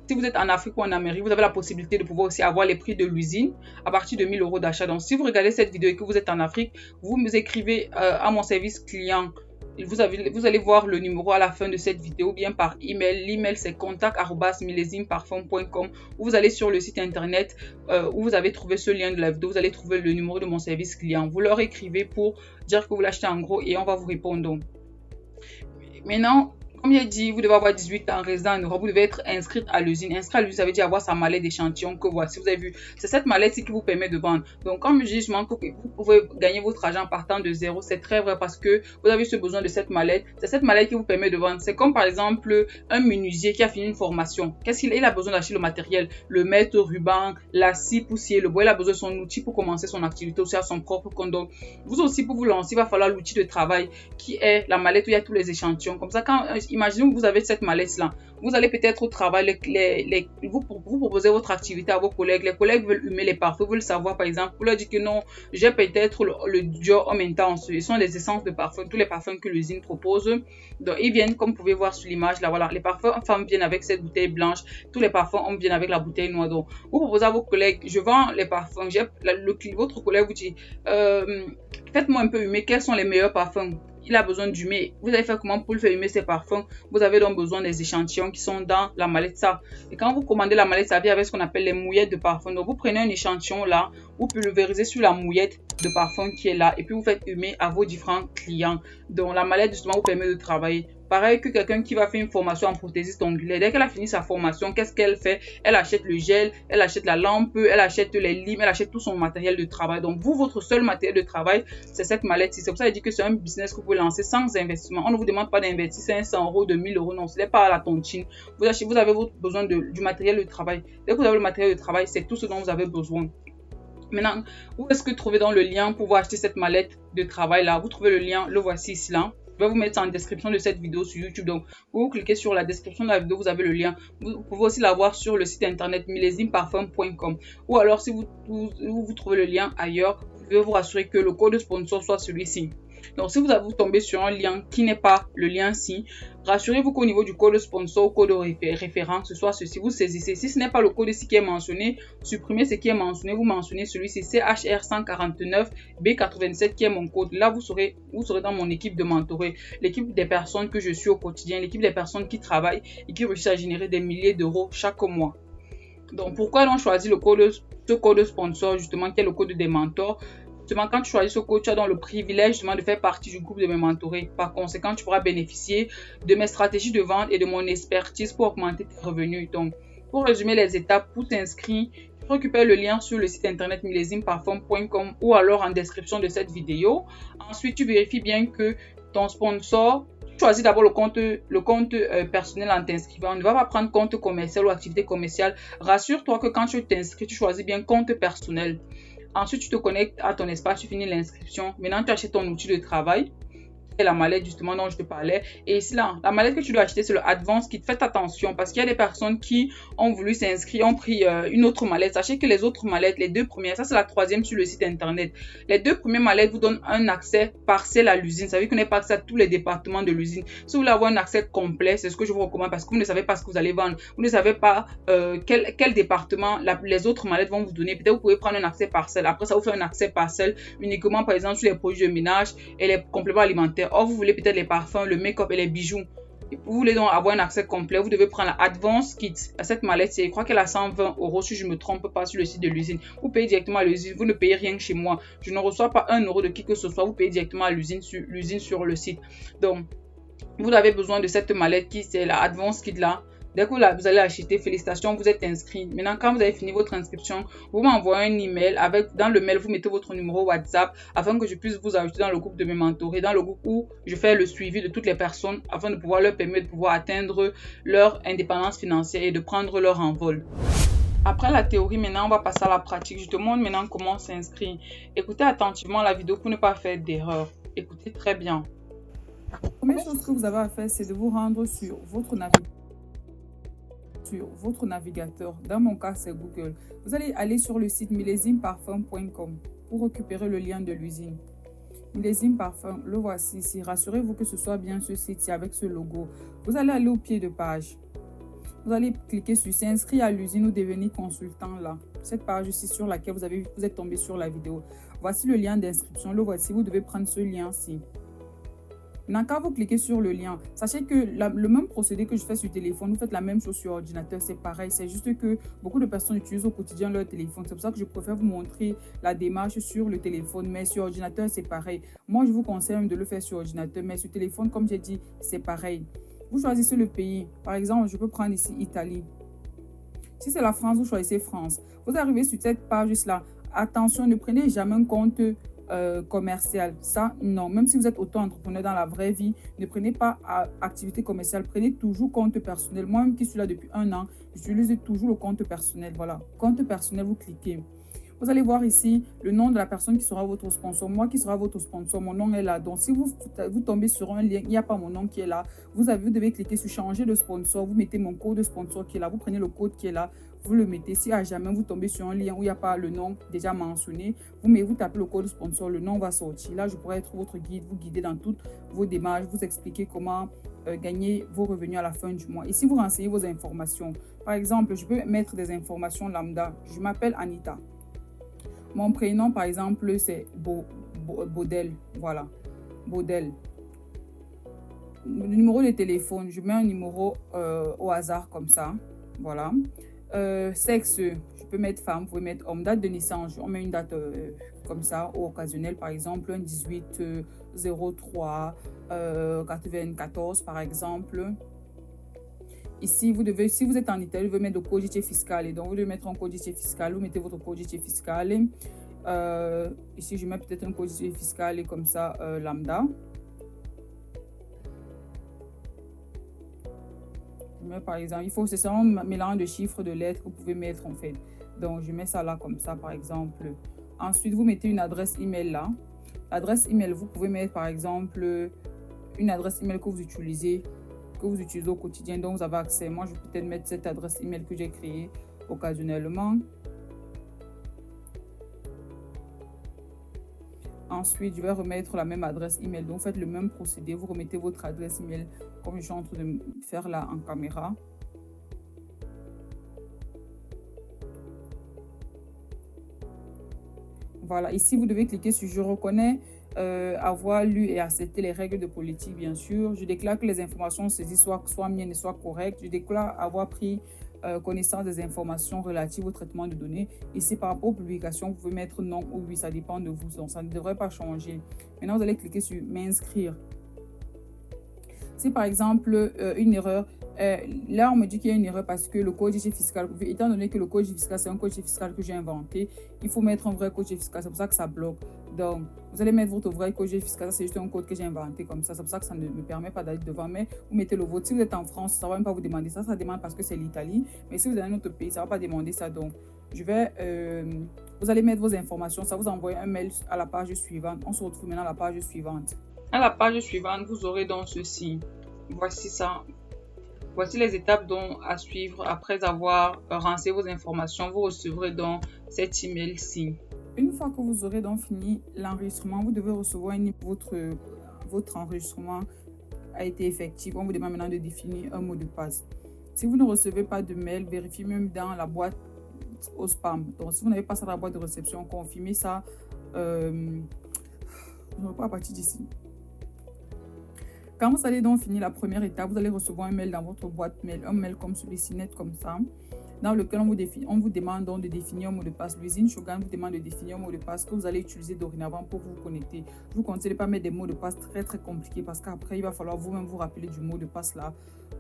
si vous êtes en Afrique ou en Amérique, vous avez la possibilité de pouvoir aussi avoir les prix de l'usine à partir de 1 000 € d'achat. Donc, si vous regardez cette vidéo et que vous êtes en Afrique, vous me écrivez à mon service client. Vous allez voir le numéro à la fin de cette vidéo, bien par email. L'email c'est contact@millesimparfum.com. Vous allez sur le site internet où vous avez trouvé ce lien de la vidéo. Vous allez trouver le numéro de mon service client. Vous leur écrivez pour dire que vous l'achetez en gros et on va vous répondre. Maintenant, comme j'ai dit, vous devez avoir 18 ans, résident en Europe, vous devez être inscrite à l'usine. Inscrite à l'usine, ça veut dire avoir sa mallette d'échantillon que voici. Vous avez vu, c'est cette mallette-ci qui vous permet de vendre. Donc, comme je dis, je manque que vous pouvez gagner votre argent partant de zéro. C'est très vrai parce que vous avez ce besoin de cette mallette. C'est cette mallette qui vous permet de vendre. C'est comme par exemple un menuisier qui a fini une formation. Qu'est-ce qu'il a? Il a besoin d'acheter le matériel, le mètre, ruban, la scie, poussière, le bois. Il a besoin de son outil pour commencer son activité aussi à son propre compte. Donc, vous aussi, pour vous lancer, il va falloir l'outil de travail qui est la mallette où il y a tous les échantillons. Comme ça, imaginez que vous avez cette mallette-là. Vous allez peut-être au travail, vous proposez votre activité à vos collègues. Les collègues veulent humer les parfums, veulent savoir par exemple. Vous leur dites que non, j'ai peut-être le Dior Homme Intense. Ce sont des essences de parfums, tous les parfums que l'usine propose. Donc ils viennent, comme vous pouvez voir sur l'image là, voilà. Les parfums femmes viennent avec cette bouteille blanche. Tous les parfums hommes viennent avec la bouteille noire. Donc vous proposez à vos collègues, je vends les parfums. Votre collègue vous dit, faites-moi un peu humer, quels sont les meilleurs parfums? Il a besoin d'humer. Vous allez faire comment pour le faire humer ces parfums? Vous avez donc besoin des échantillons qui sont dans la mallette ça. Et quand vous commandez la mallette, ça vient avec ce qu'on appelle les mouillettes de parfum. Donc vous prenez un échantillon là, vous pulvérisez sur la mouillette de parfum qui est là et puis vous faites humer à vos différents clients. Donc la mallette justement vous permet de travailler. Pareil que quelqu'un qui va faire une formation en prothésiste ongulaire. Dès qu'elle a fini sa formation, qu'est-ce qu'elle fait? Elle achète le gel, elle achète la lampe, elle achète les limes, elle achète tout son matériel de travail. Donc vous, votre seul matériel de travail, c'est cette mallette-ci. C'est pour ça que je dis que c'est un business que vous pouvez lancer sans investissement. On ne vous demande pas d'investir 500 €, 2000 €. Non, ce n'est pas à la tontine. Vous avez besoin du matériel de travail. Dès que vous avez le matériel de travail, c'est tout ce dont vous avez besoin. Maintenant, où est-ce que trouver dans le lien pour pouvoir acheter cette mallette de travail là? Vous trouvez le lien, le voici ici là. Je vais vous mettre en description de cette vidéo sur YouTube. Donc, vous cliquez sur la description de la vidéo, vous avez le lien. Vous pouvez aussi l'avoir sur le site internet millesimparfum.com. Ou alors, si vous trouvez le lien ailleurs, vous devez vous rassurer que le code sponsor soit celui-ci. Donc, si vous tombez sur un lien qui n'est pas le lien-ci, rassurez-vous qu'au niveau du code sponsor, code référent, ce soit ceci, vous saisissez. Si ce n'est pas le code ici qui est mentionné, supprimez ce qui est mentionné, vous mentionnez celui-ci, CHR149B87 qui est mon code. Là, vous serez dans mon équipe de mentorer, l'équipe des personnes que je suis au quotidien, l'équipe des personnes qui travaillent et qui réussissent à générer des milliers d'euros chaque mois. Donc, pourquoi on choisit ce code sponsor, justement, qui est le code des mentors? Justement, quand tu choisis ce code, tu as dans le privilège justement de faire partie du groupe de mes mentorés. Par conséquent, tu pourras bénéficier de mes stratégies de vente et de mon expertise pour augmenter tes revenus. Donc, pour résumer les étapes, pour t'inscrire, tu récupères le lien sur le site internet millesimparfum.com ou alors en description de cette vidéo. Ensuite, tu vérifies bien que ton sponsor, tu choisis d'abord le compte personnel en t'inscrivant. On ne va pas prendre compte commercial ou activité commerciale. Rassure-toi que quand tu t'inscris, tu choisis bien compte personnel. Ensuite, tu te connectes à ton espace, tu finis l'inscription. Maintenant, tu achètes ton outil de travail. C'est la mallette justement dont je te parlais. Et ici là, la mallette que tu dois acheter, c'est le Advance Kit. Faites attention parce qu'il y a des personnes qui ont voulu s'inscrire, ont pris une autre mallette. Sachez que les autres mallettes, les deux premières, ça c'est la troisième sur le site internet. Les deux premières mallettes vous donnent un accès partiel à l'usine. Ça veut dire qu'on n'est pas accès à tous les départements de l'usine. Si vous voulez avoir un accès complet, c'est ce que je vous recommande parce que vous ne savez pas ce que vous allez vendre. Vous ne savez pas quel département les autres mallettes vont vous donner. Peut-être vous pouvez prendre un accès partiel. Après ça, vous faites un accès partiel uniquement par exemple sur les produits de ménage et les compléments alimentaires. Or, vous voulez peut-être les parfums, le make-up et les bijoux. Et vous voulez donc avoir un accès complet, vous devez prendre la Advance Kit. Cette mallette, je crois qu'elle a 120 € si je ne me trompe pas sur le site de l'usine. Vous payez directement à l'usine, vous ne payez rien chez moi. Je ne reçois pas 1 € de qui que ce soit, vous payez directement à l'usine sur le site. Donc, vous avez besoin de cette mallette qui c'est la Advance Kit là. Dès que vous allez acheter, félicitations, vous êtes inscrit. Maintenant, quand vous avez fini votre inscription, vous m'envoyez un email. Dans le mail, vous mettez votre numéro WhatsApp afin que je puisse vous ajouter dans le groupe de mes mentorés, dans le groupe où je fais le suivi de toutes les personnes afin de pouvoir leur permettre de pouvoir atteindre leur indépendance financière et de prendre leur envol. Après la théorie, maintenant, on va passer à la pratique. Je te montre maintenant comment s'inscrire. Écoutez attentivement la vidéo pour ne pas faire d'erreur. Écoutez très bien. première chose que vous avez à faire, c'est de vous rendre sur votre navigateur. Dans mon cas, c'est Google. Vous allez aller sur le site millésimeparfum.com pour récupérer le lien de l'usine. Millésime Parfum, le voici ici. Rassurez-vous que ce soit bien ce site-ci avec ce logo. Vous allez aller au pied de page. Vous allez cliquer sur s'inscrire à l'usine ou devenir consultant là. Cette page ici sur laquelle vous êtes tombé sur la vidéo. Voici le lien d'inscription. Le voici. Vous devez prendre ce lien-ci. Maintenant, quand vous cliquez sur le lien, sachez que le même procédé que je fais sur téléphone, vous faites la même chose sur ordinateur, c'est pareil. C'est juste que beaucoup de personnes utilisent au quotidien leur téléphone. C'est pour ça que je préfère vous montrer la démarche sur le téléphone. Mais sur ordinateur, c'est pareil. Moi, je vous conseille de le faire sur ordinateur. Mais sur téléphone, comme j'ai dit, c'est pareil. Vous choisissez le pays. Par exemple, je peux prendre ici Italie. Si c'est la France, vous choisissez France. Vous arrivez sur cette page-là. Attention, ne prenez jamais un compte commercial. Ça, non. Même si vous êtes auto-entrepreneur dans la vraie vie, ne prenez pas activité commerciale. Prenez toujours compte personnel. Moi-même qui suis là depuis 1 an, j'utilise toujours le compte personnel. Voilà. Compte personnel, vous cliquez. Vous allez voir ici le nom de la personne qui sera votre sponsor. Moi qui sera votre sponsor, mon nom est là. Donc, si vous tombez sur un lien, il n'y a pas mon nom qui est là. Vous devez cliquer sur changer de sponsor. Vous mettez mon code de sponsor qui est là. Vous prenez le code qui est là. Vous le mettez. Si à jamais vous tombez sur un lien où il n'y a pas le nom déjà mentionné, vous tapez le code de sponsor. Le nom va sortir. Là, je pourrais être votre guide, vous guider dans toutes vos démarches, vous expliquer comment gagner vos revenus à la fin du mois. Ici, vous renseignez vos informations. Par exemple, je peux mettre des informations lambda. Je m'appelle Anita. Mon prénom, par exemple, c'est Baudel. Voilà, Baudel. Le numéro de téléphone, je mets un numéro au hasard comme ça. Voilà. Sexe, je peux mettre femme, vous pouvez mettre homme. Date de naissance, on met une date comme ça, au occasionnel, par exemple, un 18 03 94, par exemple. Ici, si vous êtes en Italie, vous devez mettre le codice fiscal. Et donc, vous devez mettre un codice fiscal. Vous mettez votre codice fiscal. Ici, je mets peut-être un codice fiscal comme ça, lambda. Je mets par exemple, c'est seulement un mélange de chiffres, de lettres que vous pouvez mettre en fait. Donc, je mets ça là comme ça, par exemple. Ensuite, vous mettez une adresse email là. L'adresse email, vous pouvez mettre par exemple une adresse email que vous utilisez au quotidien, dont vous avez accès. Moi, je vais peut-être mettre cette adresse email que j'ai créée occasionnellement. Ensuite, je vais remettre la même adresse email. Donc, faites le même procédé. Vous remettez votre adresse email comme je suis en train de faire là en caméra. Voilà, ici, vous devez cliquer sur « Je reconnais avoir lu et accepter les règles de politique, bien sûr. Je déclare que les informations saisies soient miennes et soient correctes. Je déclare avoir pris connaissance des informations relatives au traitement de données. Ici, par rapport aux publications, vous pouvez mettre non ou oui, ça dépend de vous. Donc, ça ne devrait pas changer. Maintenant, vous allez cliquer sur « M'inscrire ». Si par exemple, une erreur, là on me dit qu'il y a une erreur parce que le codice fiscal, étant donné que le codice fiscal c'est un codice fiscal que j'ai inventé, il faut mettre un vrai codice fiscal, c'est pour ça que ça bloque. Donc, vous allez mettre votre vrai codice fiscal, c'est juste un code que j'ai inventé comme ça, c'est pour ça que ça ne me permet pas d'aller devant, mais vous mettez le vôtre. Si vous êtes en France, ça ne va même pas vous demander ça, ça demande parce que c'est l'Italie, mais si vous êtes dans un autre pays, ça ne va pas demander ça. Donc, vous allez mettre vos informations, ça vous envoie un mail à la page suivante. On se retrouve maintenant à la page suivante. À la page suivante, vous aurez donc ceci. Voici ça. Voici les étapes à suivre après avoir renseigné vos informations. Vous recevrez donc cet email-ci. Une fois que vous aurez donc fini l'enregistrement, vous devez recevoir votre enregistrement a été effectif. On vous demande maintenant de définir un mot de passe. Si vous ne recevez pas de mail, vérifiez même dans la boîte au spam. Donc, si vous n'avez pas ça dans la boîte de réception, confirmez ça. Je ne vais pas partir d'ici. Quand vous allez donc finir la première étape, vous allez recevoir un mail dans votre boîte mail, un mail comme celui-ci, net comme ça, dans lequel on vous demande donc de définir un mot de passe. L'usine Shogun vous demande de définir un mot de passe que vous allez utiliser dorénavant pour vous connecter. Je vous conseille de ne pas mettre des mots de passe très compliqués parce qu'après, il va falloir vous-même vous rappeler du mot de passe là.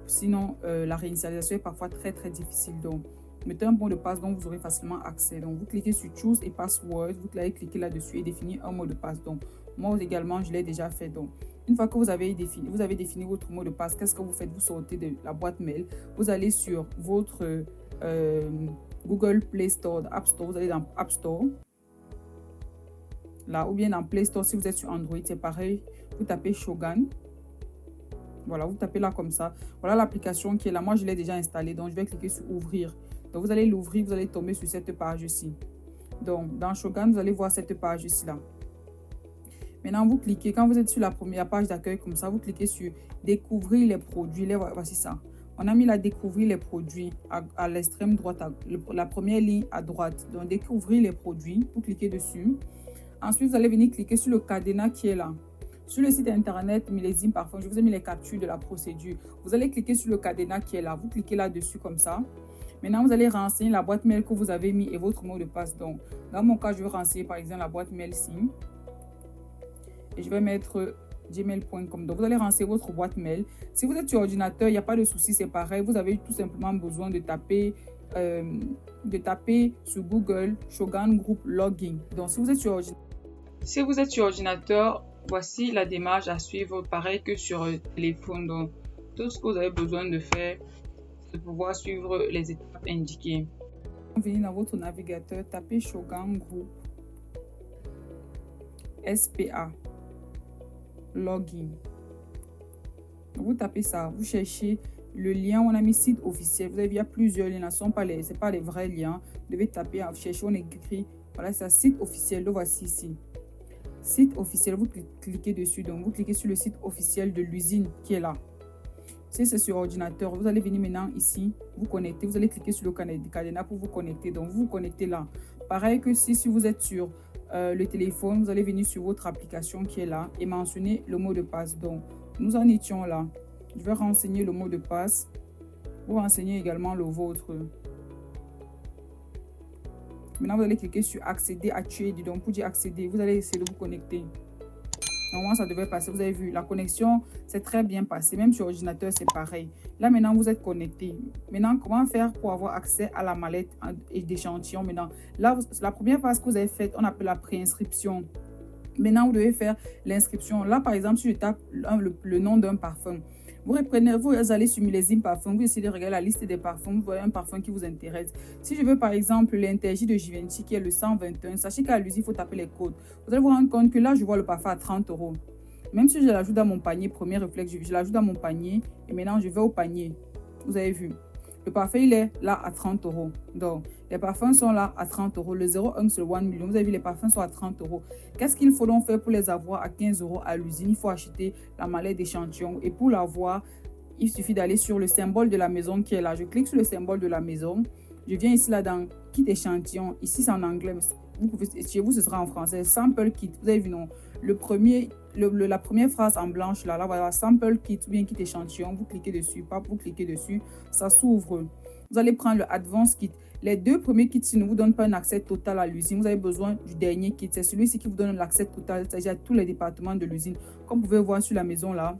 Sinon, la réinitialisation est parfois très difficile. Donc, mettez un mot de passe dont vous aurez facilement accès. Donc, vous cliquez sur Choose et Password, vous allez cliquer là-dessus et définir un mot de passe. Donc, moi également, je l'ai déjà fait. Donc, une fois que vous avez défini votre mot de passe, qu'est-ce que vous faites? Vous sortez de la boîte mail, vous allez sur votre Google Play Store, App Store, vous allez dans App Store, là, ou bien dans Play Store si vous êtes sur Android, c'est pareil, vous tapez Shogun. Voilà, vous tapez là comme ça. Voilà l'application qui est là. Moi, je l'ai déjà installée. Donc, je vais cliquer sur ouvrir. Donc, vous allez l'ouvrir. Vous allez tomber sur cette page-ci. Donc, dans Shogun, vous allez voir cette page-ci là. Maintenant, vous cliquez. Quand vous êtes sur la première page d'accueil comme ça, vous cliquez sur découvrir les produits. Voici ça. On a mis là découvrir les produits à l'extrême droite, la première ligne à droite. Donc, découvrir les produits. Vous cliquez dessus. Ensuite, vous allez venir cliquer sur le cadenas qui est là. Sur le site internet Millésime Parfum, je vous ai mis les captures de la procédure. Vous allez cliquer sur le cadenas qui est là. Vous cliquez là-dessus comme ça. Maintenant, vous allez renseigner la boîte mail que vous avez mis et votre mot de passe. Donc, dans mon cas, je vais renseigner par exemple la boîte mail SIM. Et je vais mettre gmail.com. Donc, vous allez renseigner votre boîte mail. Si vous êtes sur ordinateur, il n'y a pas de souci, c'est pareil. Vous avez tout simplement besoin de taper sur Google Shogun Group Login. Donc, si vous êtes sur ordinateur, voici la démarche à suivre, pareil que sur téléphone. Donc, tout ce que vous avez besoin de faire, c'est de pouvoir suivre les étapes indiquées. Venez dans votre navigateur, tapez Shogun Group SPA Login. Donc, vous tapez ça, vous cherchez le lien, on a mis site officiel. Vous avez vu, il y a plusieurs liens, ce n'est pas les vrais liens. Vous devez taper, chercher, on écrit, voilà, c'est un site officiel, le voici ici. Site officiel, vous cliquez dessus, donc vous cliquez sur le site officiel de l'usine qui est là. Si c'est sur ordinateur, vous allez venir maintenant ici, vous connecter, vous allez cliquer sur le cadenas pour vous connecter, donc vous vous connectez là. Pareil que si vous êtes sur le téléphone, vous allez venir sur votre application qui est là et mentionner le mot de passe. Donc, nous en étions là. Je vais renseigner le mot de passe. Vous renseignez également le vôtre. Maintenant, vous allez cliquer sur accéder à Trade. Donc, pour dire accéder, vous allez essayer de vous connecter. Normalement, ça devrait passer. Vous avez vu, la connexion, c'est très bien passé. Même sur ordinateur, c'est pareil. Là, maintenant, vous êtes connecté. Maintenant, comment faire pour avoir accès à la mallette d'échantillon? Maintenant, là, la première phase que vous avez faite, on appelle la préinscription. Maintenant, vous devez faire l'inscription. Là, par exemple, si je tape le nom d'un parfum, vous allez sur Millésime Parfum, vous essayez de regarder la liste des parfums, vous voyez un parfum qui vous intéresse. Si je veux par exemple l'Intergis de Givenchy qui est le 121, sachez qu'à l'usine, il faut taper les codes. Vous allez vous rendre compte que là, je vois le parfum à 30 €. Même si je l'ajoute dans mon panier, premier réflexe, je l'ajoute dans mon panier et maintenant je vais au panier. Vous avez vu. Le parfum, il est là à 30 €. Donc, les parfums sont là à 30 €. Le 01, c'est le 1 million. Vous avez vu, les parfums sont à 30 €. Qu'est-ce qu'il faut donc faire pour les avoir à 15 € à l'usine? Il faut acheter la mallette d'échantillon. Et pour l'avoir, il suffit d'aller sur le symbole de la maison qui est là. Je clique sur le symbole de la maison. Je viens ici, là, dans Kit échantillon. Ici, c'est en anglais. Chez vous, ce sera en français. Sample Kit. Vous avez vu, non? La première phrase en blanche, là, voilà, Sample Kit ou bien Kit échantillon. Vous cliquez dessus, pas vous cliquez dessus. Ça s'ouvre. Vous allez prendre le Advanced Kit. Les deux premiers kits ne vous donnent pas un accès total à l'usine. Vous avez besoin du dernier kit. C'est celui-ci qui vous donne l'accès total, c'est-à-dire à tous les départements de l'usine. Comme vous pouvez voir sur la maison, là,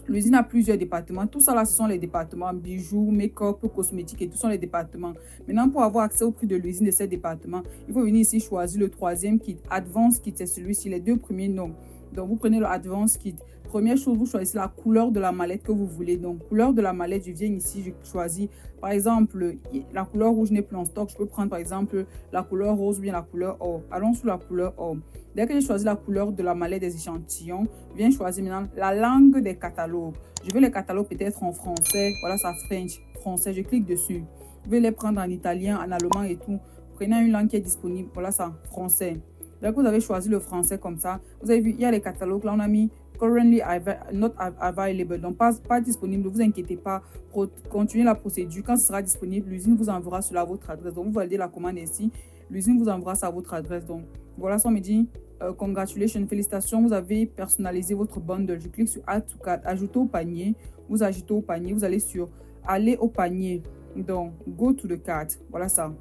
l'usine a plusieurs départements. Tout ça là, ce sont les départements bijoux, make-up, cosmétiques et tout sont les départements. Maintenant, pour avoir accès au prix de l'usine de ces départements, il faut venir ici choisir le troisième kit. Advanced Kit, c'est celui-ci, les deux premiers noms. Donc, vous prenez le Advanced Kit. Première chose, vous choisissez la couleur de la mallette que vous voulez. Donc, couleur de la mallette, je viens ici, je choisis. Par exemple, la couleur rouge n'est plus en stock. Je peux prendre par exemple la couleur rose ou bien la couleur or. Allons sur la couleur or. Dès que j'ai choisi la couleur de la mallette des échantillons, je viens choisir maintenant la langue des catalogues. Je veux les catalogues peut-être en français. Voilà, ça French, français. Je clique dessus. Je vais les prendre en italien, en allemand et tout. Prenez une langue qui est disponible. Voilà ça, français. Dès que vous avez choisi le français comme ça, vous avez vu, il y a les catalogues. Là, on a mis currently not available, donc pas disponible. Ne vous inquiétez pas, continuez la procédure. Quand ce sera disponible, l'usine vous enverra cela à votre adresse. Donc, vous validez la commande ainsi, l'usine vous enverra ça à votre adresse. Donc, voilà, ça on me dit, congratulations, félicitations, vous avez personnalisé votre bundle. Je clique sur Add to Cart, ajouter au panier. Vous ajoutez au panier, vous allez sur aller au panier. Donc, go to the cart. Voilà ça.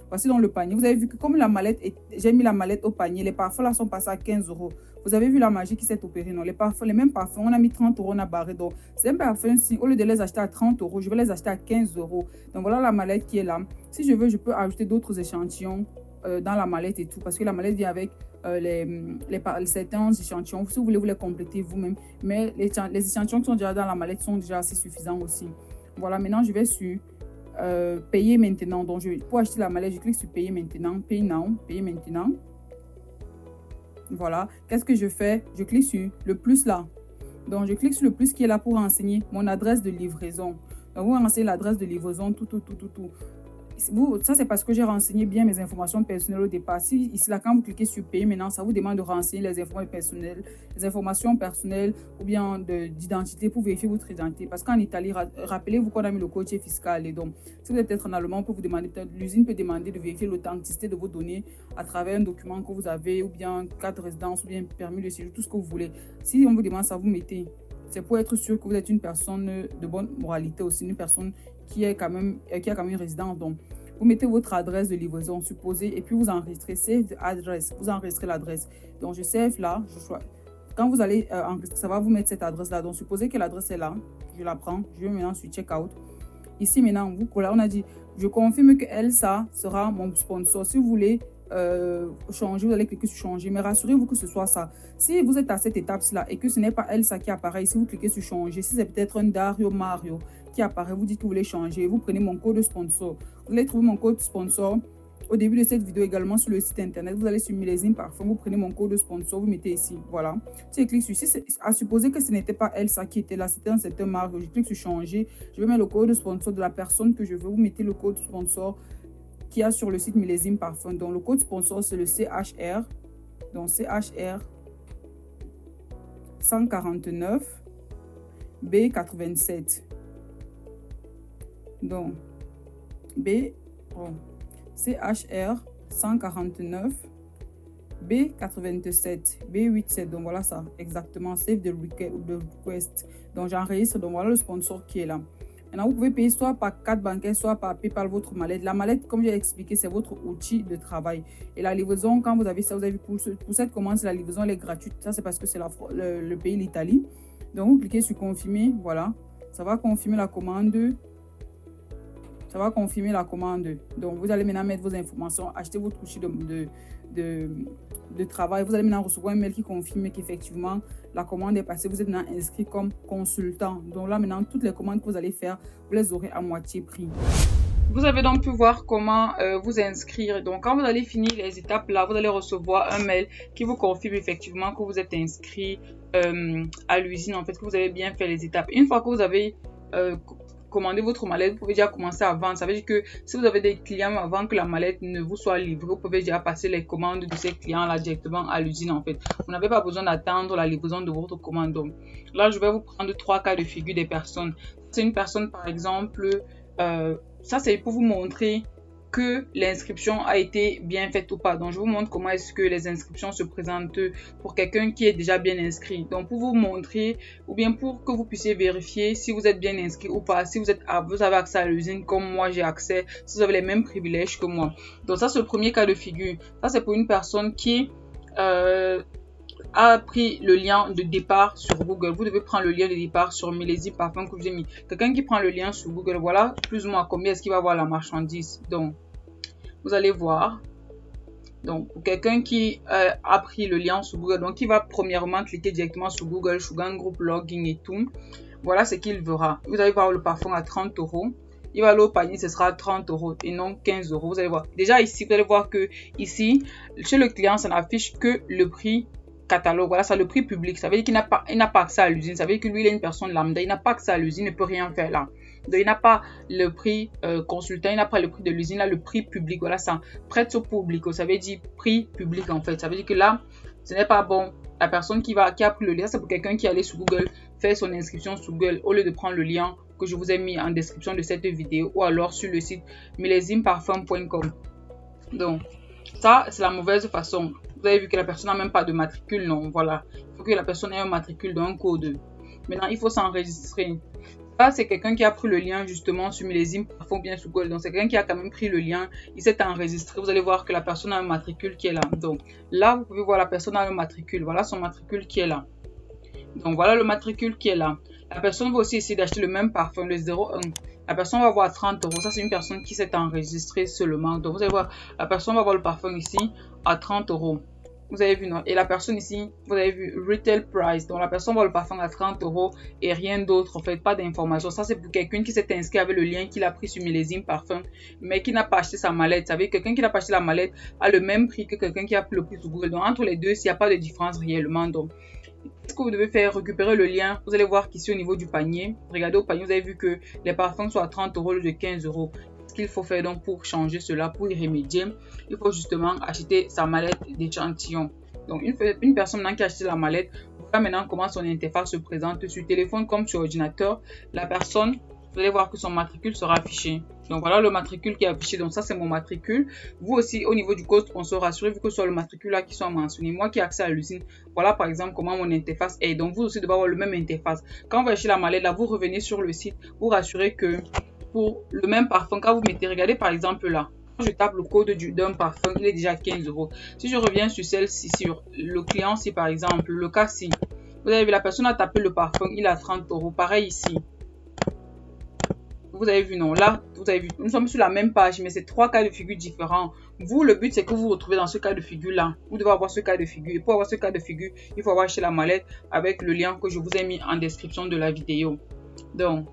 Voici dans le panier. Vous avez vu que comme la mallette, j'ai mis la mallette au panier, les parfums là sont passés à 15 €. Vous avez vu la magie qui s'est opérée, non? Les parfums, les mêmes parfums, on a mis 30 €, on a barré. Donc, c'est un parfum, si au lieu de les acheter à 30 €, je vais les acheter à 15 €. Donc, voilà la mallette qui est là. Si je veux, je peux ajouter d'autres échantillons dans la mallette et tout. Parce que la mallette vient avec certains échantillons. Si vous voulez, vous les compléter vous-même. Mais les échantillons qui sont déjà dans la mallette sont déjà assez suffisants aussi. Voilà, maintenant, je vais sur payer maintenant. Donc, pour acheter la mallette, je clique sur payer maintenant. Pay now. Payer maintenant. Voilà. Qu'est-ce que je fais? Je clique sur le plus là. Donc, je clique sur le plus qui est là pour renseigner mon adresse de livraison. Donc, vous renseignez l'adresse de livraison, tout. Ça, c'est parce que j'ai renseigné bien mes informations personnelles au départ. Si ici, là, quand vous cliquez sur payer, maintenant, ça vous demande de renseigner les informations personnelles ou bien d'identité pour vérifier votre identité. Parce qu'en Italie, rappelez-vous qu'on a mis le codice fiscal. Et donc, si vous êtes peut-être en Allemand, on peut vous demander, l'usine peut demander de vérifier l'authenticité de vos données à travers un document que vous avez ou bien carte de résidence ou bien permis de séjour, tout ce que vous voulez. Si on vous demande ça, vous mettez. C'est pour être sûr que vous êtes une personne de bonne moralité aussi, une personne qui a quand même une résidence. Donc, vous mettez votre adresse de livraison supposée et puis vous enregistrez save address. Vous enregistrez l'adresse. Donc, je save là. Quand vous allez enregistrer, ça va vous mettre cette adresse-là. Donc, supposez que l'adresse est là. Je la prends. Je vais maintenant sur checkout. Ici, maintenant, on a dit, je confirme que Elsa sera mon sponsor. Si vous voulez changer, vous allez cliquer sur changer, mais rassurez-vous que ce soit ça. Si vous êtes à cette étape-là et que ce n'est pas Elsa qui apparaît, si vous cliquez sur changer, si c'est peut-être un Dario Mario qui apparaît, vous dites que vous voulez changer, vous prenez mon code sponsor. Vous allez trouver mon code sponsor au début de cette vidéo également sur le site internet. Vous allez sur Millésime Parfum, vous prenez mon code sponsor, vous mettez ici, voilà. Si je clique sur ici, à supposer que ce n'était pas Elsa qui était là, c'était un certain Mario, je clique sur changer, je vais mettre le code sponsor de la personne que je veux, vous mettez le code sponsor qu'il y a sur le site Millésime Parfum. Donc, le code sponsor, c'est le CHR. Donc, CHR 149 B87. Donc, CHR 149 B87. B87. Donc, voilà ça. Exactement. Save the request. Donc, j'enregistre. Donc, voilà le sponsor qui est là. Maintenant, vous pouvez payer soit par carte bancaire, soit par PayPal votre mallette. La mallette, comme j'ai expliqué, c'est votre outil de travail. Et la livraison, quand vous avez ça, vous avez pour cette commande, la livraison elle est gratuite. Ça, c'est parce que c'est le pays, l'Italie. Donc, vous cliquez sur confirmer. Voilà. Ça va confirmer la commande. Ça va confirmer la commande. Donc, vous allez maintenant mettre vos informations, acheter votre outil de travail. Vous allez maintenant recevoir un mail qui confirme qu'effectivement, la commande est passée. Vous êtes maintenant inscrit comme consultant. Donc là, maintenant, toutes les commandes que vous allez faire, vous les aurez à moitié prix. Vous avez donc pu voir comment vous inscrire. Donc, quand vous allez finir les étapes là, vous allez recevoir un mail qui vous confirme effectivement que vous êtes inscrit à l'usine, en fait, que vous avez bien fait les étapes. Une fois que vous avez commandez votre mallette, vous pouvez déjà commencer à vendre. Ça veut dire que si vous avez des clients avant que la mallette ne vous soit livrée, vous pouvez déjà passer les commandes de ces clients-là directement à l'usine en fait. Vous n'avez pas besoin d'attendre la livraison de votre commande. Donc, là, je vais vous prendre 3 cas de figure des personnes. C'est une personne par exemple, ça c'est pour vous montrer que l'inscription a été bien faite ou pas. Donc, je vous montre comment est-ce que les inscriptions se présentent pour quelqu'un qui est déjà bien inscrit. Donc, pour vous montrer ou bien pour que vous puissiez vérifier si vous êtes bien inscrit ou pas, si vous avez accès à l'usine comme moi j'ai accès, si vous avez les mêmes privilèges que moi. Donc, ça c'est le premier cas de figure. Ça c'est pour une personne qui a pris le lien de départ sur Google. Vous devez prendre le lien de départ sur Millésime Parfum que je vous ai mis. Quelqu'un qui prend le lien sur Google, voilà plus ou moins combien est-ce qu'il va avoir la marchandise. Donc, vous allez voir. Donc, pour quelqu'un qui a pris le lien sur Google, donc il va premièrement cliquer directement sur Google, Shogun Group, Login et tout. Voilà ce qu'il verra. Vous allez voir le parfum à 30 €. Il va aller au panier, ce sera 30 € et non 15 €. Vous allez voir. Déjà ici, vous allez voir que ici, chez le client, ça n'affiche que le prix catalogue. Voilà, c'est le prix public. Ça veut dire qu'il n'a pas accès à l'usine. Ça veut dire que lui, il est une personne lambda. Il n'a pas accès à l'usine, il ne peut rien faire là. Donc, il n'a pas le prix consultant, il n'a pas le prix de l'usine, là, le prix public. Voilà, ça prête au public. Ça veut dire prix public en fait. Ça veut dire que là, ce n'est pas bon. La personne qui a pris le lien, c'est pour quelqu'un qui est allé sur Google, faire son inscription sur Google, au lieu de prendre le lien que je vous ai mis en description de cette vidéo ou alors sur le site millezimeparfum.com. Donc, ça, c'est la mauvaise façon. Vous avez vu que la personne n'a même pas de matricule, non, voilà. Il faut que la personne ait un matricule dans un code. Maintenant, il faut s'enregistrer. Ça, c'est quelqu'un qui a pris le lien justement sur Millésime Parfum bien sur Google. Donc, c'est quelqu'un qui a quand même pris le lien. Il s'est enregistré. Vous allez voir que la personne a un matricule qui est là. Donc, là, vous pouvez voir la personne a un matricule. Voilà son matricule qui est là. Donc, voilà le matricule qui est là. La personne va aussi essayer d'acheter le même parfum, le 01. La personne va avoir 30 €. Ça, c'est une personne qui s'est enregistrée seulement. Donc, vous allez voir, la personne va avoir le parfum ici à 30 €. Vous avez vu, non? Et la personne ici, vous avez vu, retail price. Donc, la personne va le parfum à 30 € et rien d'autre. En fait, pas d'informations. Ça, c'est pour quelqu'un qui s'est inscrit avec le lien qu'il a pris sur Millésime Parfum, mais qui n'a pas acheté sa mallette. Vous savez, quelqu'un qui n'a pas acheté la mallette a le même prix que quelqu'un qui a pris le prix sur Google. Donc, entre les deux, s'il n'y a pas de différence réellement. Donc, Ce que vous devez faire, récupérer le lien. Vous allez voir qu'ici au niveau du panier, regardez au panier, vous avez vu que les parfums sont à 30 € au lieu de 15 €. Ce qu'il faut faire donc pour changer cela, pour y remédier, il faut justement acheter sa mallette d'échantillon. Donc une personne maintenant qui a acheté la mallette, voilà maintenant comment son interface se présente sur téléphone comme sur ordinateur. La personne, vous allez voir que son matricule sera affiché. Donc voilà le matricule qui est affiché. Donc ça c'est mon matricule. Vous aussi au niveau du code sponsor, rassurez-vous que ce soit le matricule là qui soit mentionné. Moi qui ai accès à l'usine, voilà par exemple comment mon interface est. Donc vous aussi devez avoir le même interface. Quand vous achetez la mallette là, vous revenez sur le site. Vous rassurez que pour le même parfum, quand vous mettez, regardez par exemple là. Quand je tape le code d'un parfum, il est déjà 15 €. Si je reviens sur celle-ci, sur le client, si par exemple, le cas ci, vous avez vu la personne a tapé le parfum, il a 30 €. Pareil ici. Vous avez vu, non, là, vous avez vu, nous sommes sur la même page, mais c'est 3 cas de figure différents. Vous, le but, c'est que vous vous retrouvez dans ce cas de figure-là. Vous devez avoir ce cas de figure. Et pour avoir ce cas de figure, il faut avoir acheté la mallette avec le lien que je vous ai mis en description de la vidéo. Donc,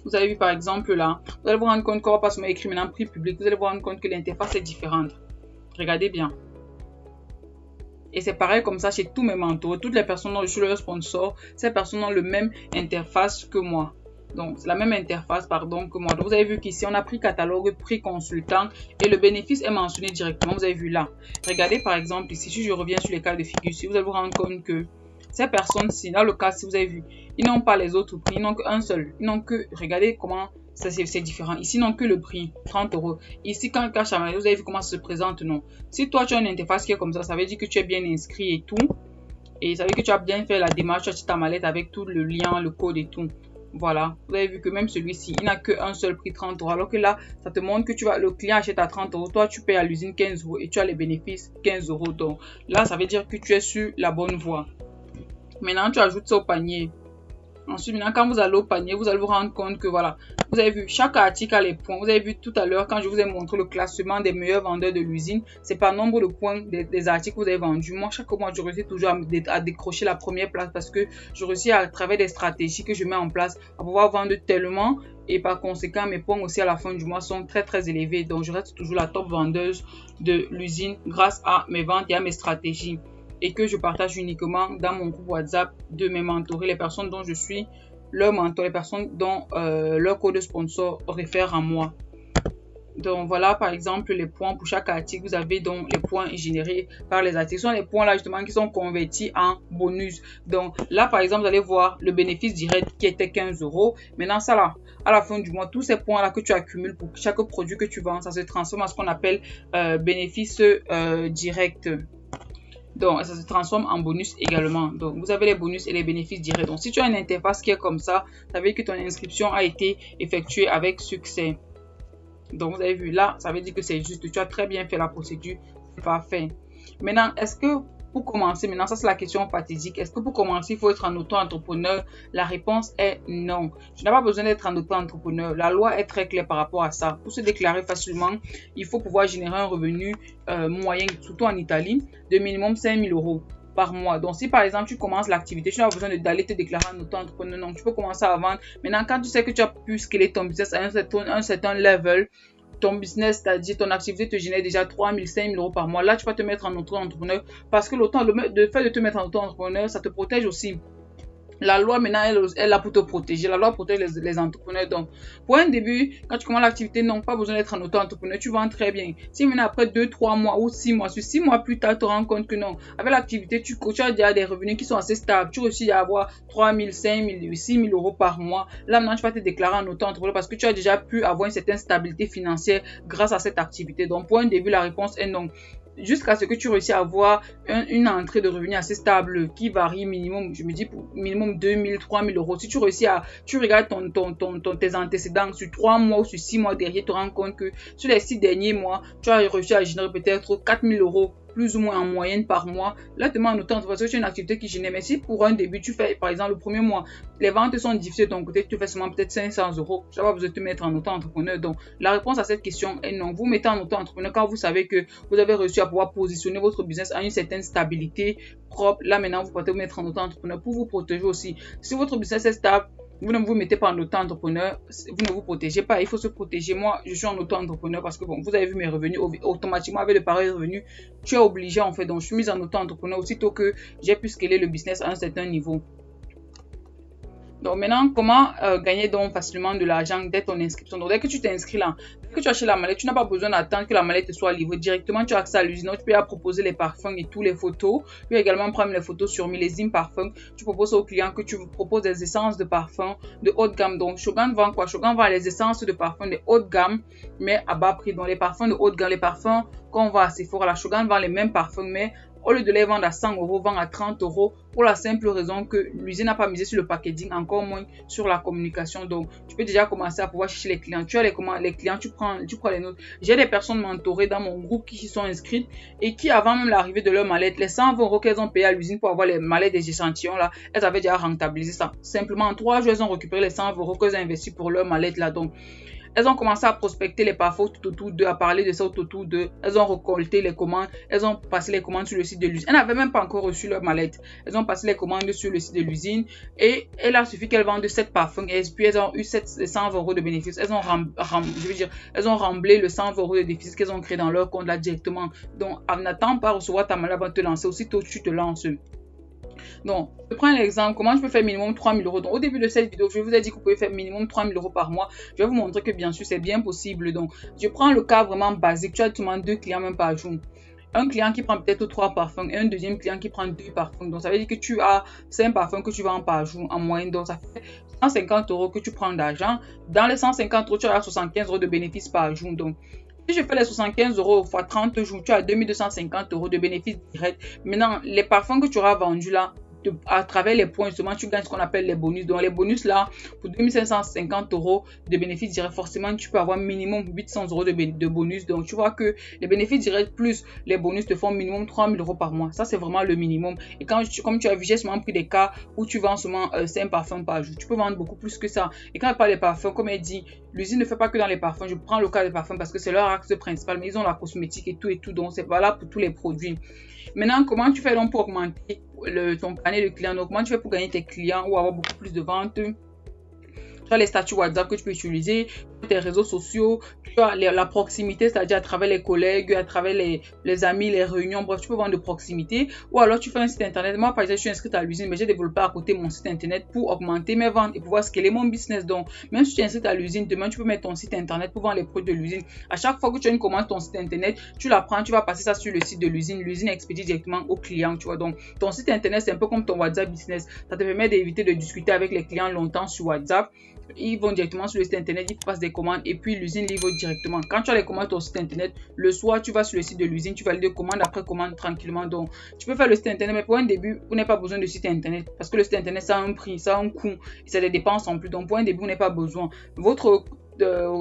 vous avez vu, par exemple, là, vous allez vous rendre compte qu'on va pas seulement écrire maintenant prix public. Vous allez vous rendre compte que l'interface est différente. Regardez bien. Et c'est pareil comme ça chez tous mes mentors. Toutes les personnes dont je suis leur sponsor, ces personnes ont le même interface que moi. Donc, c'est la même interface, pardon, que moi. Donc, vous avez vu qu'ici, on a pris catalogue, prix consultant et le bénéfice est mentionné directement. Vous avez vu là. Regardez, par exemple, ici, si je reviens sur les cas de figure, ici, vous allez vous rendre compte que ces personnes-ci, dans le cas, si vous avez vu, ils n'ont pas les autres prix, ils n'ont qu'un seul. Ils n'ont que, regardez comment c'est différent. Ici, ils n'ont que le prix, 30 €. Ici, quand cache à vous avez vu comment ça se présente, non. Si toi, tu as une interface qui est comme ça veut dire que tu es bien inscrit et tout. Et ça veut dire que tu as bien fait la démarche, tu as acheté ta mallette avec tout le lien, le code et tout. Voilà, vous avez vu que même celui-ci, il n'a qu'un seul prix 30 €. Alors que là, ça te montre que le client achète à 30 €. Toi, tu payes à l'usine 15 € et tu as les bénéfices 15 €. Donc là, ça veut dire que tu es sur la bonne voie. Maintenant, tu ajoutes ça au panier. Ensuite, maintenant, quand vous allez au panier, vous allez vous rendre compte que voilà, vous avez vu, chaque article a les points. Vous avez vu tout à l'heure, quand je vous ai montré le classement des meilleurs vendeurs de l'usine, c'est par nombre de points des articles que vous avez vendus. Moi, chaque mois, je réussis toujours à décrocher la première place parce que je réussis à travers des stratégies que je mets en place à pouvoir vendre tellement. Et par conséquent, mes points aussi à la fin du mois sont très très élevés. Donc, je reste toujours la top vendeuse de l'usine grâce à mes ventes et à mes stratégies. Et que je partage uniquement dans mon groupe WhatsApp de mes mentorés, les personnes dont je suis leur mentor, les personnes dont leur code sponsor réfère à moi. Donc voilà par exemple les points pour chaque article. Vous avez donc les points générés par les articles. Ce sont les points là justement qui sont convertis en bonus. Donc là par exemple vous allez voir le bénéfice direct qui était 15 €. Maintenant ça là, à la fin du mois, tous ces points là que tu accumules pour chaque produit que tu vends, ça se transforme en ce qu'on appelle bénéfice direct. Donc, ça se transforme en bonus également. Donc, vous avez les bonus et les bénéfices directs. Donc, si tu as une interface qui est comme ça veut dire que ton inscription a été effectuée avec succès. Donc, vous avez vu là, ça veut dire que c'est juste. Tu as très bien fait la procédure. C'est parfait. Maintenant, est-ce que pour commencer, maintenant, ça c'est la question fatidique. Est-ce que pour commencer, il faut être un auto-entrepreneur? La réponse est non. Tu n'as pas besoin d'être un auto-entrepreneur. La loi est très claire par rapport à ça. Pour se déclarer facilement, il faut pouvoir générer un revenu moyen, surtout en Italie, de minimum 5 000 € par mois. Donc, si par exemple, tu commences l'activité, tu n'as pas besoin d'aller te déclarer un auto-entrepreneur. Non, tu peux commencer à vendre. Maintenant, quand tu sais que tu as pu scaler ton business à un certain level, ton business, c'est-à-dire ton activité te génère déjà 3 000, 5 000 € par mois. Là, tu vas te mettre en auto-entrepreneur parce que le fait de te mettre en auto-entrepreneur, ça te protège aussi. La loi, maintenant, elle est là pour te protéger. La loi protège les entrepreneurs. Donc, pour un début, quand tu commences l'activité, non, pas besoin d'être un auto-entrepreneur. Tu vends très bien. Si maintenant, après 2, 3 mois ou 6 mois, sur 6 mois plus tard, tu te rends compte que non. Avec l'activité, tu as déjà des revenus qui sont assez stables. Tu réussis à avoir 3 000, 5 000, 6 000 € par mois. Là, maintenant, tu vas te déclarer en auto-entrepreneur parce que tu as déjà pu avoir une certaine stabilité financière grâce à cette activité. Donc, pour un début, la réponse est non. Jusqu'à ce que tu réussisses à avoir une entrée de revenus assez stable qui varie minimum, je me dis pour minimum 2 000, 3 000 €. Si tu réussis tu regardes tes antécédents sur 3 mois ou sur 6 mois derrière, tu te rends compte que sur les 6 derniers mois, tu as réussi à générer peut-être 4 000 € plus ou moins en moyenne par mois. Là, tu demandes autant parce que tu as une activité qui génère. Mais si pour un début, tu fais, par exemple, le premier mois, les ventes sont difficiles de ton côté, tu fais seulement peut-être 500 €. Tu n'as pas besoin de te mettre en auto-entrepreneur. Donc, la réponse à cette question est non. Vous mettez en auto-entrepreneur quand vous savez que vous avez réussi à pouvoir positionner votre business à une certaine stabilité propre. Là, maintenant, vous pouvez vous mettre en auto-entrepreneur pour vous protéger aussi. Si votre business est stable, Vous ne vous mettez pas en auto-entrepreneur, vous ne vous protégez pas. Il faut se protéger. Moi, je suis en auto-entrepreneur parce que bon, vous avez vu mes revenus automatiquement avec le pareil revenu. Tu es obligé en fait. Donc, je suis mise en auto-entrepreneur aussitôt que j'ai pu scaler le business à un certain niveau. Donc maintenant, comment gagner donc facilement de l'argent dès ton inscription? Donc dès que tu t'inscris là, dès que tu achètes la mallette, tu n'as pas besoin d'attendre que la mallette te soit livrée. Directement, tu as accès à l'usine. Donc tu peux proposer les parfums et toutes les photos. Tu peux également prendre les photos sur millésime parfum. Tu proposes aux clients que tu proposes des essences de parfum de haute gamme. Donc Shogun vend quoi? Shogun vend les essences de parfum de haute gamme, mais à bas prix. Donc les parfums de haute gamme, les parfums qu'on vend à Sephora, la Shogun vend les mêmes parfums, mais au lieu de les vendre à 100 euros, vend à 30 euros pour la simple raison que l'usine n'a pas misé sur le packaging, encore moins sur la communication. Donc, tu peux déjà commencer à pouvoir chercher les clients. Tu as les clients, tu prends les notes. J'ai des personnes mentorées dans mon groupe qui s'y sont inscrites et qui, avant même l'arrivée de leur mallette, les 120 euros qu'elles ont payé à l'usine pour avoir les mallettes des échantillons là, elles avaient déjà rentabilisé ça. Simplement, en 3 jours, elles ont récupéré les 120 euros qu'elles ont investis pour leur mallette là. Donc, elles ont commencé à prospecter les parfums tout autour d'eux, à parler de ça tout autour d'eux. Elles ont récolté les commandes. Elles ont passé les commandes sur le site de l'usine. Elles n'avaient même pas encore reçu leur mallette. Elles ont passé les commandes sur le site de l'usine. Et il a suffi qu'elles vendent 7 parfums. Et puis elles ont eu 100 euros de bénéfices. Elles ont elles ont remblé le 100 euros de déficit qu'elles ont créé dans leur compte là directement. Donc, en n'attendant pas recevoir ta mallette avant de te lancer. Aussitôt tu te lances. Donc, je prends l'exemple, comment je peux faire minimum 3000 euros. Donc, au début de cette vidéo, je vous ai dit que vous pouvez faire minimum 3000 euros par mois. Je vais vous montrer que bien sûr, c'est bien possible. Donc, je prends le cas vraiment basique. Tu as seulement 2 clients même par jour. Un client qui prend peut-être 3 parfums et un deuxième client qui prend 2 parfums. Donc, ça veut dire que tu as 5 parfums que tu vends par jour en moyenne. Donc, ça fait 150 euros que tu prends d'argent. Dans les 150 euros, tu as 75 euros de bénéfices par jour. Donc, si je fais les 75 euros x 30 jours, tu as 2250 euros de bénéfices directs. Maintenant, les parfums que tu auras vendus là, à travers les points, justement, tu gagnes ce qu'on appelle les bonus. Donc, les bonus là, pour 2550 euros de bénéfices directs, forcément, tu peux avoir minimum 800 euros de bonus. Donc, tu vois que les bénéfices directs plus les bonus te font minimum 3000 euros par mois. Ça, c'est vraiment le minimum. Et comme tu as vu, j'ai seulement pris des cas où tu vends seulement 5 parfums par jour. Tu peux vendre beaucoup plus que ça. Et quand je parle des parfums, comme elle dit, l'usine ne fait pas que dans les parfums. Je prends le cas des parfums parce que c'est leur axe principal, mais ils ont la cosmétique et tout. Donc, c'est valable pour tous les produits. Maintenant, comment tu fais donc pour augmenter ton panier de clients? Donc, comment tu fais pour gagner tes clients ou avoir beaucoup plus de ventes? Tu as les statuts WhatsApp que tu peux utiliser, tes réseaux sociaux, tu as la proximité, c'est-à-dire à travers les collègues, à travers les amis, les réunions, bref, tu peux vendre de proximité. Ou alors tu fais un site internet. Moi, par exemple, je suis inscrite à l'usine, mais j'ai développé à côté mon site internet pour augmenter mes ventes et pouvoir scaler mon business. Donc, même si tu es inscrite à l'usine, demain, tu peux mettre ton site internet pour vendre les produits de l'usine. À chaque fois que tu as une commande ton site internet, tu la prends, tu vas passer ça sur le site de l'usine. L'usine expédie directement au client, tu vois. Donc, ton site internet, c'est un peu comme ton WhatsApp business. Ça te permet d'éviter de discuter avec les clients longtemps sur WhatsApp. Ils vont directement sur le site internet, ils passent des commandes et puis l'usine livre directement. Quand tu as les commandes au site internet, le soir, tu vas sur le site de l'usine, tu valides commande après commande tranquillement. Donc, tu peux faire le site internet, mais pour un début, vous n'avez pas besoin de site internet parce que le site internet, ça a un prix, ça a un coût et ça a des dépenses en plus. Donc, pour un début, vous n'avez pas besoin. Votre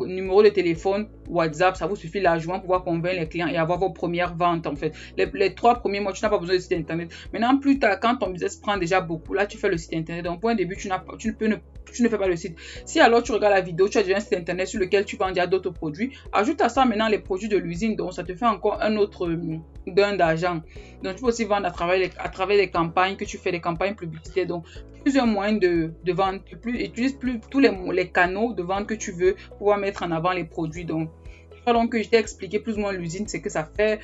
numéro de téléphone, WhatsApp, ça vous suffit largement pour pouvoir convaincre les clients et avoir vos premières ventes en fait. Les 3 premiers mois, tu n'as pas besoin de site internet. Maintenant, plus tard, quand ton business prend déjà beaucoup, là, tu fais le site internet. Donc, pour un début, tu ne fais pas le site. Si alors tu regardes la vidéo, tu as déjà un site internet sur lequel tu vends déjà d'autres produits, ajoute à ça maintenant les produits de l'usine. Donc, ça te fait encore un autre gain d'argent. Donc, tu peux aussi vendre à travers les campagnes que tu fais, des campagnes publicitaires. Donc, plusieurs moyens de vente. Utilise tous les canaux de vente que tu veux pour pouvoir mettre en avant les produits. Donc, je t'ai expliqué plus ou moins l'usine, c'est que ça fait,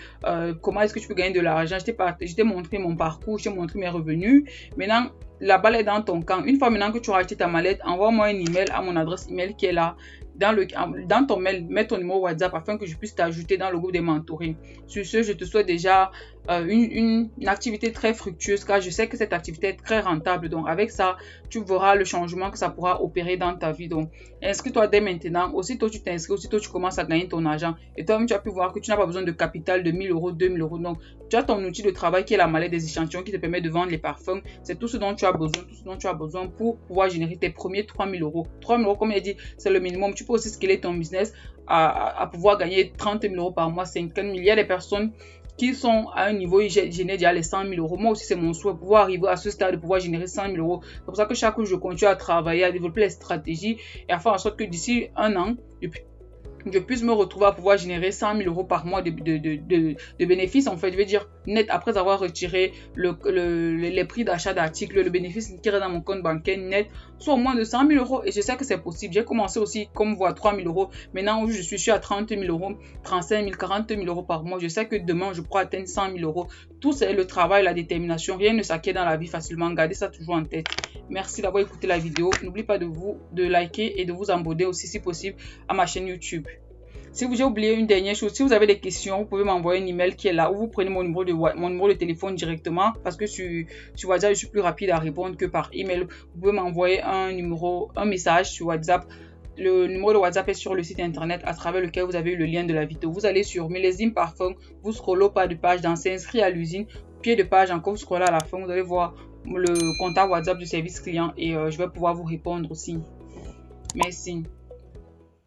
comment est-ce que tu peux gagner de l'argent. Je t'ai montré mon parcours, je t'ai montré mes revenus. Maintenant, la balle est dans ton camp. Une fois maintenant que tu auras acheté ta mallette, envoie-moi un email à mon adresse email qui est là. Dans ton mail, mets ton numéro WhatsApp afin que je puisse t'ajouter dans le groupe des mentorings. Sur ce, je te souhaite déjà une activité très fructueuse car je sais que cette activité est très rentable. Donc, avec ça, tu verras le changement que ça pourra opérer dans ta vie. Donc, inscris-toi dès maintenant. Aussitôt tu t'inscris, aussitôt tu commences à gagner ton argent. Et toi-même, tu as pu voir que tu n'as pas besoin de capital de 1000 euros, 2000 euros. Donc, tu as ton outil de travail qui est la mallette des échantillons qui te permet de vendre les parfums. C'est tout ce dont tu as besoin, pour pouvoir générer tes premiers 3000 euros. 3000 euros, comme il a dit, c'est le minimum. Tu peux aussi scaler ton business à pouvoir gagner 30 000 euros par mois, 50 000. Il y a des personnes qui sont à un niveau, ils génèrent déjà les 100 000 euros. Moi aussi, c'est mon souhait, pouvoir arriver à ce stade de pouvoir générer 100 000 euros. C'est pour ça que chaque jour, je continue à travailler, à développer les stratégies et à faire en sorte que d'ici un an, je puisse me retrouver à pouvoir générer 100 000 € par mois de bénéfices. En fait, je veux dire net, après avoir retiré les prix d'achat d'articles, le bénéfice qui reste dans mon compte bancaire net, soit au moins de 100 000 €. Et je sais que c'est possible. J'ai commencé aussi comme vous à 3 000 €. Maintenant, je suis à 30 000 €, 35 000, 40 000 € par mois. Je sais que demain, je pourrai atteindre 100 000 €. Tout c'est le travail, la détermination. Rien ne s'acquiert dans la vie facilement. Gardez ça toujours en tête. Merci d'avoir écouté la vidéo. N'oubliez pas de liker et de vous abonner aussi si possible à ma chaîne YouTube. Si j'ai oublié une dernière chose, si vous avez des questions, vous pouvez m'envoyer un email qui est là, ou vous prenez mon numéro de téléphone directement, parce que sur WhatsApp, je suis plus rapide à répondre que par email. Vous pouvez m'envoyer un message sur WhatsApp. Le numéro de WhatsApp est sur le site internet à travers lequel vous avez eu le lien de la vidéo. Vous allez sur Millésime Parfum, vous scrollez au pas de page dans s'inscrire à l'usine, pied de page encore, vous scrollez à la fin, vous allez voir le contact WhatsApp du service client et je vais pouvoir vous répondre aussi. Merci.